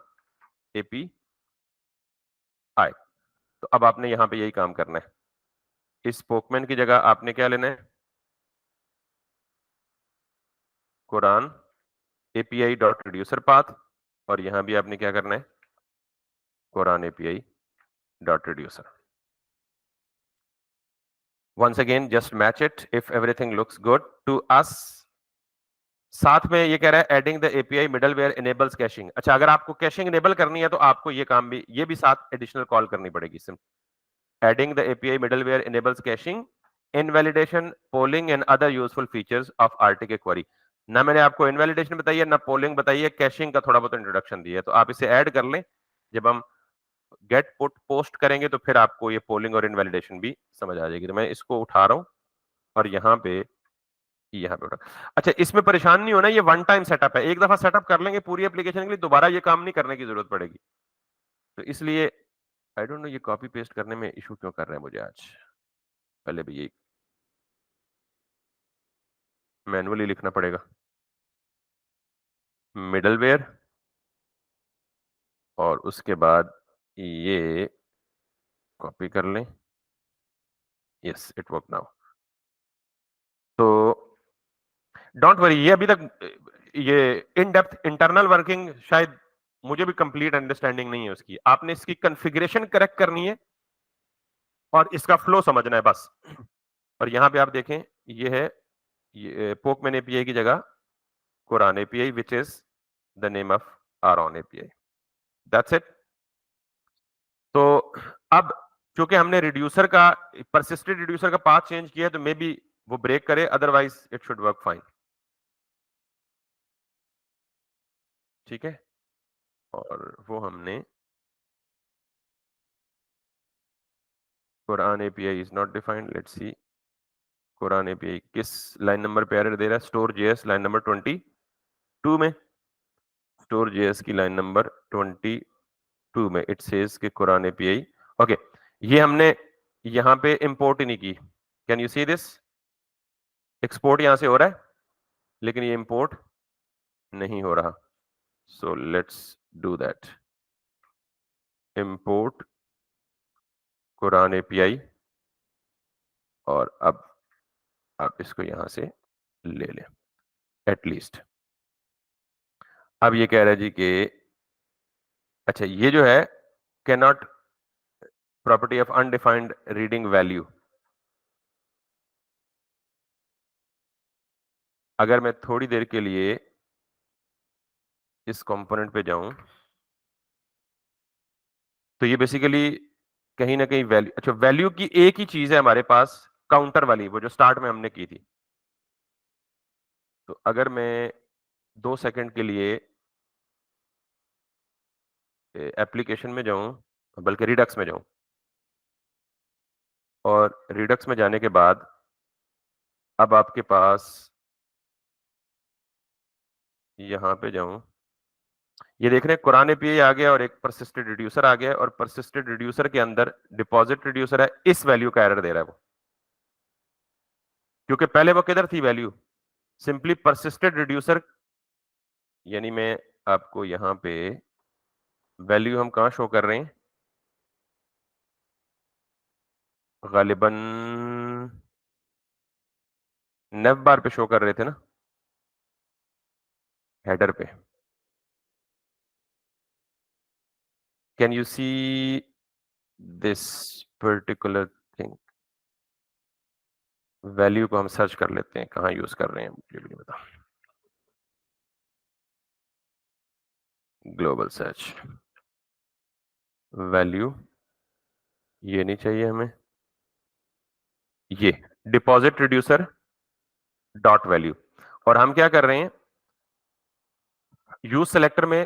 एपी आई। तो अब आपने यहां पे यही काम करना है, इस पोकमैन की जगह आपने क्या लेना है, Quran API dot reducer path, और यहां भी आपने क्या करना है, Quran API dot reducer. once again just match it if everything looks good to us। साथ में ये कह रहा है adding the API middleware enables caching. अच्छा, अगर आपको कैशिंग इनेबल करनी है तो आपको ये काम भी, ये भी साथ एडिशनल कॉल करनी पड़ेगी। Adding the API middleware enables caching, invalidation, polling and other useful features of RTK query. ना मैंने आपको इनवैलिडेशन बताई है, ना पोलिंग बताई है, कैशिंग का थोड़ा बहुत इंट्रोडक्शन दिया है, तो आप इसे ऐड कर लें। जब हम गेट पुट पोस्ट करेंगे तो फिर आपको ये पोलिंग और इनवैलिडेशन भी समझ आ जाएगी। तो मैं इसको उठा रहा हूं और यहाँ पे उठा। अच्छा, इसमें परेशान नहीं होना, ये वन टाइम सेटअप है, एक दफा सेटअप कर लेंगे पूरी एप्लीकेशन के लिए, दोबारा ये काम नहीं करने की जरूरत पड़ेगी। तो इसलिए आई डोंट नो ये कॉपी पेस्ट करने में इशू क्यों कर रहे हैं मुझे आज। पहले भी ये मैनुअली लिखना पड़ेगा, मिडलवेयर, और उसके बाद ये कॉपी कर लें। Yes it work now. तो डोंट वरी, ये अभी तक ये इन डेप्थ इंटरनल वर्किंग शायद मुझे भी कंप्लीट अंडरस्टैंडिंग नहीं है उसकी। आपने इसकी कॉन्फ़िगरेशन करेक्ट करनी है और इसका फ्लो समझना है बस। और यहां पे आप देखें ये है, ये पोकमैन एपीआई की जगह Quran API which is the name of our own API. That's it. तो अब चूंकि हमने रिड्यूसर का, परसिस्टेंट रिड्यूसर का पाथ चेंज किया है, तो मे बी वो ब्रेक करे, otherwise it should work fine. ठीक है, और वो हमने Quran API is not defined, let's see Quran API किस लाइन नंबर पे एरर दे रहा है, स्टोर जेएस लाइन नंबर 22 में, स्टोर जेएस की लाइन नंबर 22 में इट सेज कि कुरान एपीआई, ओके, ये हमने यहां पे इंपोर्ट ही नहीं की। Can you see this, export यहां से हो रहा है लेकिन ये इंपोर्ट नहीं हो रहा। So let's do that, import Quran API, और अब आप इसको यहां से ले लें एटलीस्ट। अब ये कह रहा है जी कि अच्छा ये जो है can not property of undefined reading value, अगर मैं थोड़ी देर के लिए इस कंपोनेंट पे जाऊं तो ये बेसिकली कहीं ना कहीं वैल्यू, अच्छा वैल्यू की एक ही चीज है हमारे पास, काउंटर वाली, वो जो स्टार्ट में हमने की थी। तो अगर मैं 2 सेकंड के लिए एप्लीकेशन में जाऊं, बल्कि रिडक्स में जाऊं, और रिडक्स में जाने के बाद अब आपके पास यहां पे जाऊं, ये देख रहे हैं कुरान एपीआई आ गया और एक परसिस्टेड रिड्यूसर आ गया, और परसिस्टेड रिड्यूसर के अंदर डिपॉजिट रिड्यूसर है, इस वैल्यू का एरर दे रहा है वो, क्योंकि पहले वो किधर थी वैल्यू, सिंपली परसिस्टेड रिड्यूसर, यानी मैं आपको यहां पे वैल्यू हम कहां शो कर रहे हैं, गालिबन नेव बार पे शो कर रहे थे ना, हेडर पे। Can you see this particular thing, value को हम सर्च कर लेते हैं, कहां यूज कर रहे हैं मुझे भी नहीं पता, ग्लोबल सर्च, वैल्यू ये नहीं चाहिए हमें, ये डिपॉजिट रिड्यूसर डॉट वैल्यू, और हम क्या कर रहे हैं, यूज सेलेक्टर में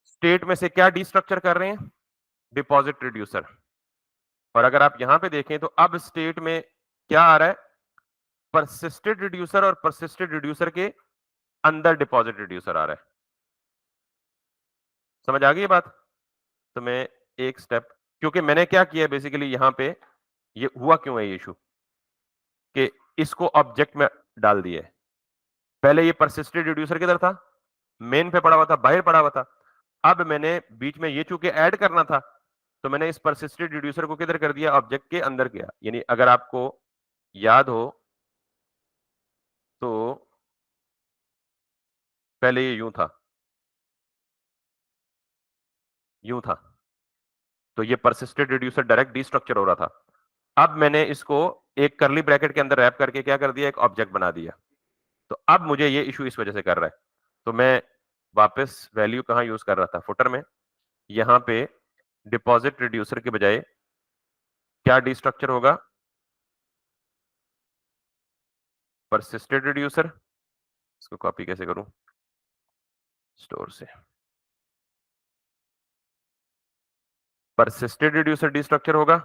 स्टेट में से क्या डिस्ट्रक्चर कर रहे हैं, डिपॉजिट रिड्यूसर, और अगर आप यहां पे देखें तो अब स्टेट में क्या आ रहा है, परसिस्टेड रिड्यूसर, और परसिस्टेड रिड्यूसर के अंदर डिपॉजिट रिड्यूसर आ रहा है। समझ आ गई ये बात? तो मैं एक स्टेप, क्योंकि मैंने क्या किया बेसिकली यहां पे, ये हुआ क्यों है ये इशू, कि इसको ऑब्जेक्ट में डाल दिया है, पहले ये परसिस्टेड रिड्यूसर किधर था, मेन पे पड़ा हुआ था, बाहर पड़ा हुआ था, अब मैंने बीच में ये चूंकि ऐड करना था, तो मैंने इस परसिस्टेड रिड्यूसर को किधर कर दिया, ऑब्जेक्ट के अंदर किया। यानी अगर आपको याद हो तो पहले ये यूं था, यूं था, तो ये परसिस्टेड रिड्यूसर डायरेक्ट डिस्ट्रक्चर हो रहा था, अब मैंने इसको एक करली ब्रैकेट के अंदर रैप करके क्या कर दिया, एक ऑब्जेक्ट बना दिया। तो अब मुझे ये इशू इस वजह से कर रहा है, तो मैं वापस वैल्यू कहां यूज कर रहा था, फुटर में, यहां पे डिपॉजिट रिड्यूसर के बजाय क्या डिस्ट्रक्चर होगा, परसिस्टेड रिड्यूसर, इसको कॉपी कैसे करूं, स्टोर से, परसिस्टेड रिड्यूसर डिस्ट्रक्चर होगा,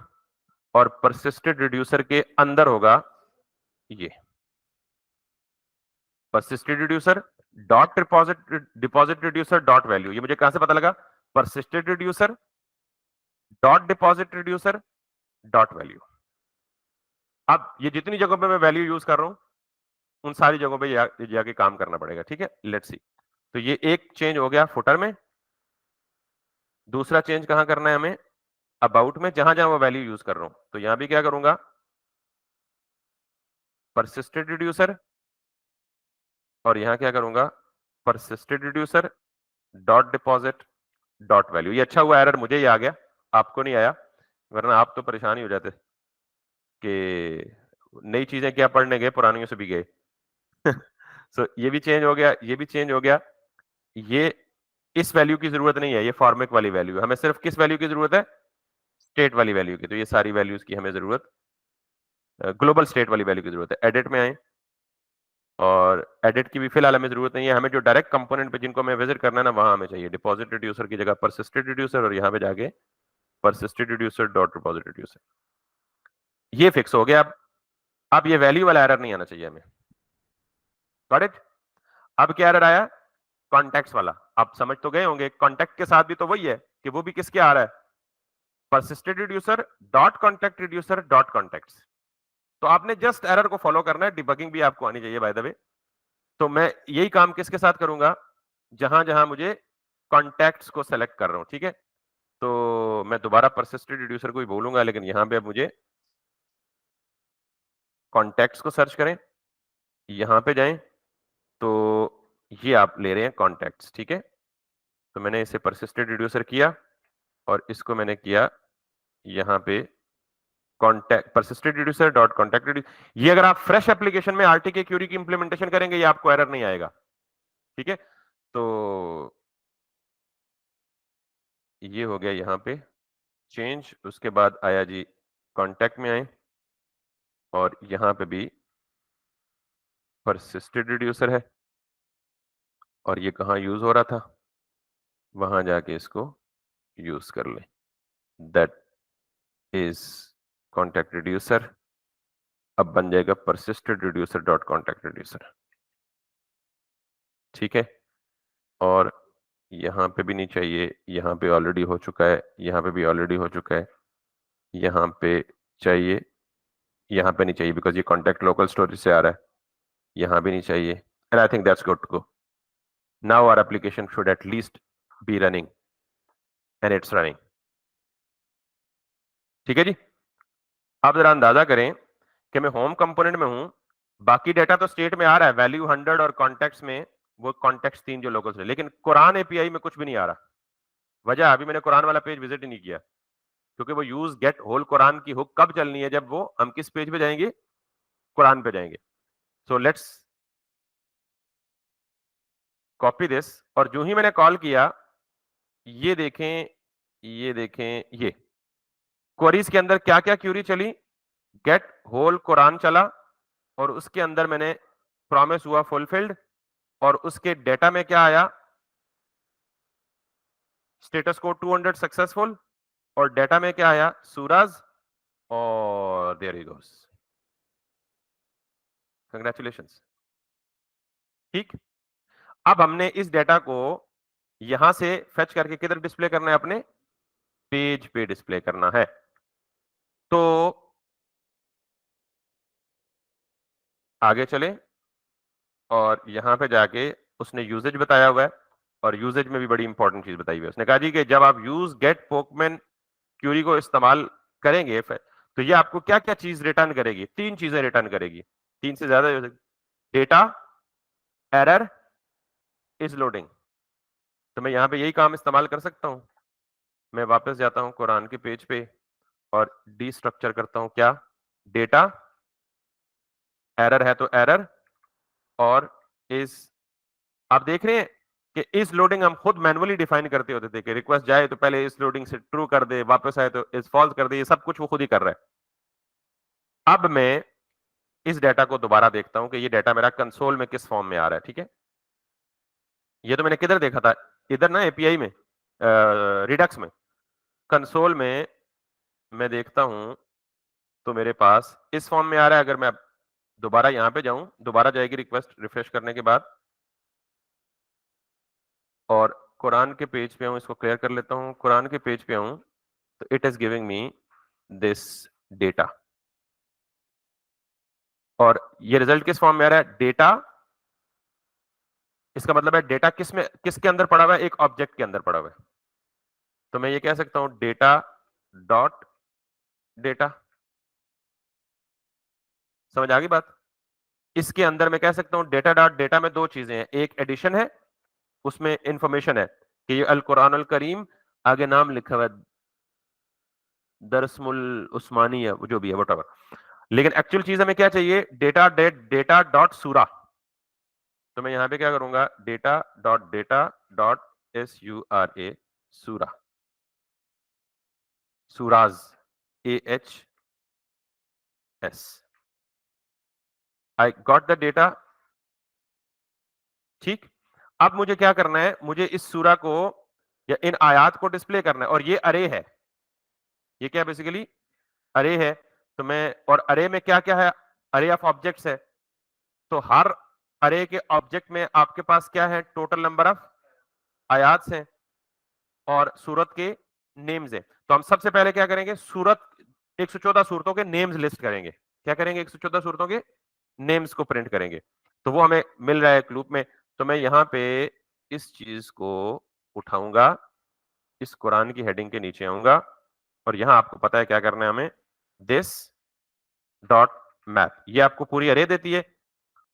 और परसिस्टेड रिड्यूसर के अंदर होगा ये persisted reducer dot deposit reducer dot value. ये मुझे कहां से पता लगा, persisted reducer dot deposit reducer dot value. अब ये जितनी जगहों पे मैं वैल्यू यूज कर रहा हूं उन सारी जगहों पे जाके काम करना पड़ेगा। ठीक है, लेट्स सी, तो ये एक चेंज हो गया फुटर में, दूसरा चेंज कहां करना है हमें, अबाउट में, जहां जहां वो वैल्यू यूज कर रहा हूं। तो यहां भी क्या करूंगा, परसिस्टेड रिड्यूसर, और यहां क्या करूंगा, persisted reducer dot deposit dot value. ये अच्छा हुआ एरर मुझे ही आ गया, आपको नहीं आया, वरना आप तो परेशान ही हो जाते कि नई चीजें क्या पढ़ने गए, पुरानियों से भी गए। सो ये भी चेंज हो गया, ये भी चेंज हो गया, ये इस वैल्यू की जरूरत नहीं है, ये फॉर्मेट वाली वैल्यू है, हमें सिर्फ किस वैल्यू की जरूरत है, स्टेट वाली वैल्यू की। तो ये सारी वैल्यूज की हमें जरूरत ग्लोबल स्टेट वाली वैल्यू की जरूरत है। एडिट में आए और एडिट की भी फिलहाल हमें जरूरत नहीं है, हमें जो डायरेक्ट कंपोनेंट पे जिनको हमें विजिट करना है ना वहां हमें चाहिए डिपॉजिट रिड्यूसर की जगह परसिस्टेंट रिड्यूसर, और यहाँ पे जाके persistent reducer dot repository reducer, ये फिक्स हो गया। अब ये वैल्यू वाला एरर नहीं आना चाहिए हमें। Got it? अब क्या एरर आया? कॉन्टेक्ट्स वाला। आप समझ तो गए होंगे, कॉन्टेक्ट के साथ भी तो वही है कि वो भी किसके आ रहा है, persistent reducer dot contact reducer dot contacts। तो आपने जस्ट एरर को फॉलो करना है, डिबगिंग भी आपको आनी चाहिए बाय द वे। तो मैं यही काम किसके साथ करूंगा, जहां जहां मुझे कॉन्टैक्ट्स को सेलेक्ट कर रहा हूं, ठीक है। तो मैं दोबारा persistent reducer को ही बोलूंगा, लेकिन यहां पे अब मुझे कॉन्टैक्ट्स को सर्च करें, यहां पे जाएं, तो ये आप ले रहे हैं कॉन्टैक्ट्स, ठीक है। तो मैंने इसे persistent reducer किया और इसको मैंने किया यहां पे contact persistent reducer dot contact reducer। ये अगर आप फ्रेश एप्लीकेशन में आरटीके क्यूरी की इंप्लीमेंटेशन करेंगे, ये आपको एरर नहीं आएगा, ठीक है। तो ये हो गया यहां पे चेंज, उसके बाद आया जी कॉन्टैक्ट में आए और यहां पे भी persistent reducer है और ये कहां यूज हो रहा था, वहां जाके इसको यूज कर ले। दैट इज कॉन्टैक्ट रिड्यूसर, अब बन जाएगा persistent reducer dot contact reducer, ठीक है। और यहां पे भी नहीं चाहिए, यहां पे ऑलरेडी हो चुका है, यहां पे भी ऑलरेडी हो चुका है, यहां पे चाहिए, यहां पे नहीं चाहिए बिकॉज ये कॉन्टैक्ट लोकल स्टोरेज से आ रहा है, यहां भी नहीं चाहिए। And I think that's good to go. Now our application should at least be running and it's running, ठीक है जी। आप जरा अंदाजा करें कि मैं होम कंपोनेंट में हूं, बाकी डेटा तो स्टेट में आ रहा है, वैल्यू 100 और कॉन्टेक्ट्स में वो कॉन्टेक्ट्स 3 जो लोकल से, लेकिन कुरान एपीआई में कुछ भी नहीं आ रहा। वजह, अभी मैंने कुरान वाला पेज विजिट ही नहीं किया, क्योंकि वो यूज गेट होल कुरान की हुक कब चलनी है, जब वो हम किस पेज पे जाएंगे, कुरान पे जाएंगे। सो लेट्स कॉपी दिस, और जो ही मैंने कॉल किया, ये देखें, ये देखें, ये क्वेरीज के अंदर क्या क्या क्यूरी चली, गेट होल कुरान चला और उसके अंदर मैंने प्रॉमिस हुआ फुलफिल्ड, और उसके डेटा में क्या आया, स्टेटस कोड 200 सक्सेसफुल, और डेटा में क्या आया, सूराज, और देयर ही गोस, कंग्रेचुलेशंस। ठीक, अब हमने इस डेटा को यहां से फेच करके किधर डिस्प्ले करना है, अपने पेज पे डिस्प्ले करना है। तो आगे चले और यहां पे जाके उसने यूजेज बताया हुआ है, और यूजेज में भी बड़ी इंपॉर्टेंट चीज बताई हुई है। उसने कहा जी कि जब आप यूज गेट पोकमैन क्यूरी को इस्तेमाल करेंगे तो ये आपको क्या क्या चीज रिटर्न करेगी, 3 चीजें रिटर्न करेगी, 3 से ज्यादा, डेटा, एरर, इज लोडिंग। तो मैं यहां पे यही काम इस्तेमाल कर सकता हूं। मैं वापस जाता हूं कुरान के पेज पे और डीस्ट्रक्चर करता हूं, क्या, डेटा, एरर है तो एरर, और इज। आप देख रहे हैं कि इस लोडिंग हम खुद मैन्युअली डिफाइन करते होते थे कि रिक्वेस्ट जाए तो पहले इस लोडिंग से ट्रू कर दे, वापस आए तो इस फॉल्स कर दे, ये सब कुछ वो खुद ही कर रहा है। अब मैं इस डेटा को दोबारा देखता हूं कि ये डेटा मेरा कंसोल में किस फॉर्म में आ रहा है, ठीक है। ये तो मैंने किधर देखा था, इधर ना एपीआई में, रिडक्स में। कंसोल में मैं देखता हूं तो मेरे पास इस फॉर्म में आ रहा है। अगर मैं दोबारा यहां पे जाऊं, दोबारा जाएगी रिक्वेस्ट रिफ्रेश करने के बाद, और कुरान के पेज पे हूं, इसको क्लियर कर लेता हूं, कुरान के पेज पे हूं, तो it is giving me this data, और ये रिजल्ट किस फॉर्म में आ रहा है, डेटा। इसका मतलब है डेटा किस में, किसके अंदर पड़ा हुआ है, एक ऑब्जेक्ट के अंदर पड़ा हुआ है। तो मैं ये कह सकता हूं डेटा डॉट डेटा। समझ आ गई बात? इसके अंदर मैं कह सकता हूं डेटा डॉट डेटा में 2 चीजें हैं, एक एडिशन है, उसमें इंफॉर्मेशन है कि ये अल कुरान अल करीम, आगे नाम लिखा हुआ है दरसमुल उस्मानी है, जो भी है वटएवर, लेकिन एक्चुअल चीज हमें क्या चाहिए, डेटा डॉट सूरा। तो मैं यहां पे क्या करूंगा, डेटा डॉट SURA, सूरा, Suraaj, AHS, I got the data. ठीक, अब मुझे क्या करना है, मुझे इस सूरा को या इन आयात को डिस्प्ले करना है, और ये अरे है, ये क्या बेसिकली अरे है। तो मैं, और अरे में क्या क्या है, अरे ऑफ ऑब्जेक्ट्स है, तो हर अरे के ऑब्जेक्ट में आपके पास क्या है, टोटल नंबर ऑफ आयात हैं और सूरत के नेम्स हैं। तो हम सबसे पहले क्या करेंगे, सूरत 114 सूरतों के नेम्स लिस्ट करेंगे। क्या करेंगे, 114 सूरतों के नेम्स को प्रिंट करेंगे। तो वो हमें मिल रहा है एक लूप में। तो मैं यहां पे इस चीज को उठाऊंगा, इस कुरान की हेडिंग के नीचे आऊंगा, और यहां आपको पता है क्या करना है हमें, दिस डॉट मैप, ये आपको पूरी अरे देती है,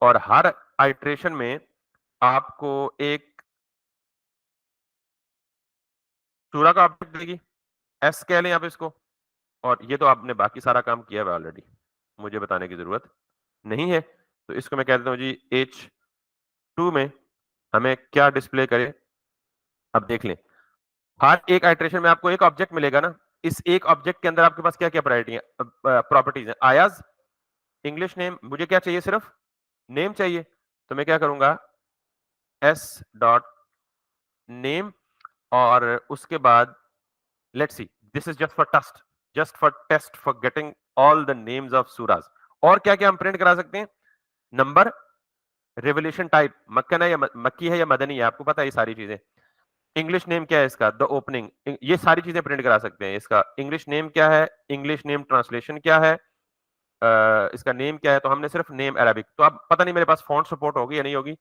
और हर आइट्रेशन में आपको एक सूरा का ऑब्जेक्ट देगी, एस कह लें आप इसको। और ये तो आपने बाकी सारा काम किया हुआ ऑलरेडी, मुझे बताने की जरूरत नहीं है। तो इसको मैं कह देता हूं जी H2 में हमें क्या डिस्प्ले करे। अब देख लें, हर एक आइट्रेशन में आपको एक ऑब्जेक्ट मिलेगा ना, इस एक ऑब्जेक्ट के अंदर आपके पास क्या क्या प्रॉपर्टीज है, आयाज, इंग्लिश नेम, मुझे क्या चाहिए, सिर्फ नेम चाहिए। तो मैं क्या करूंगा, एस डॉट नेम, और उसके बाद let's see, this is just for getting all the names of Suraaj. और क्या क्या हम प्रिंट करा सकते हैं, नंबर, रेवोल्यूशन टाइप, मक्कन है या मक्की है या मदनी है, आपको पता है ये सारी चीजें। इंग्लिश नेम क्या है इसका, द ओपनिंग, ये सारी चीजें प्रिंट करा सकते हैं। इसका इंग्लिश नेम क्या है, इंग्लिश नेम ट्रांसलेशन क्या है, इसका नेम क्या है। तो हमने सिर्फ नेम अरेबिक, तो अब पता नहीं मेरे पास फॉन्ट सपोर्ट होगी या नहीं होगी,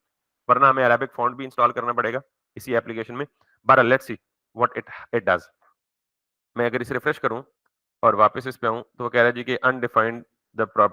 वरना हमें अरेबिक फॉन्ट भी इंस्टॉल करना पड़ेगा इसी एप्लीकेशन में। But let's see what it does. मैं अगर इसे रिफ्रेश करूं और वापस इस पे आऊं, तो वो कह रहा है जी कि अनडिफाइंड द प्रॉपर्टी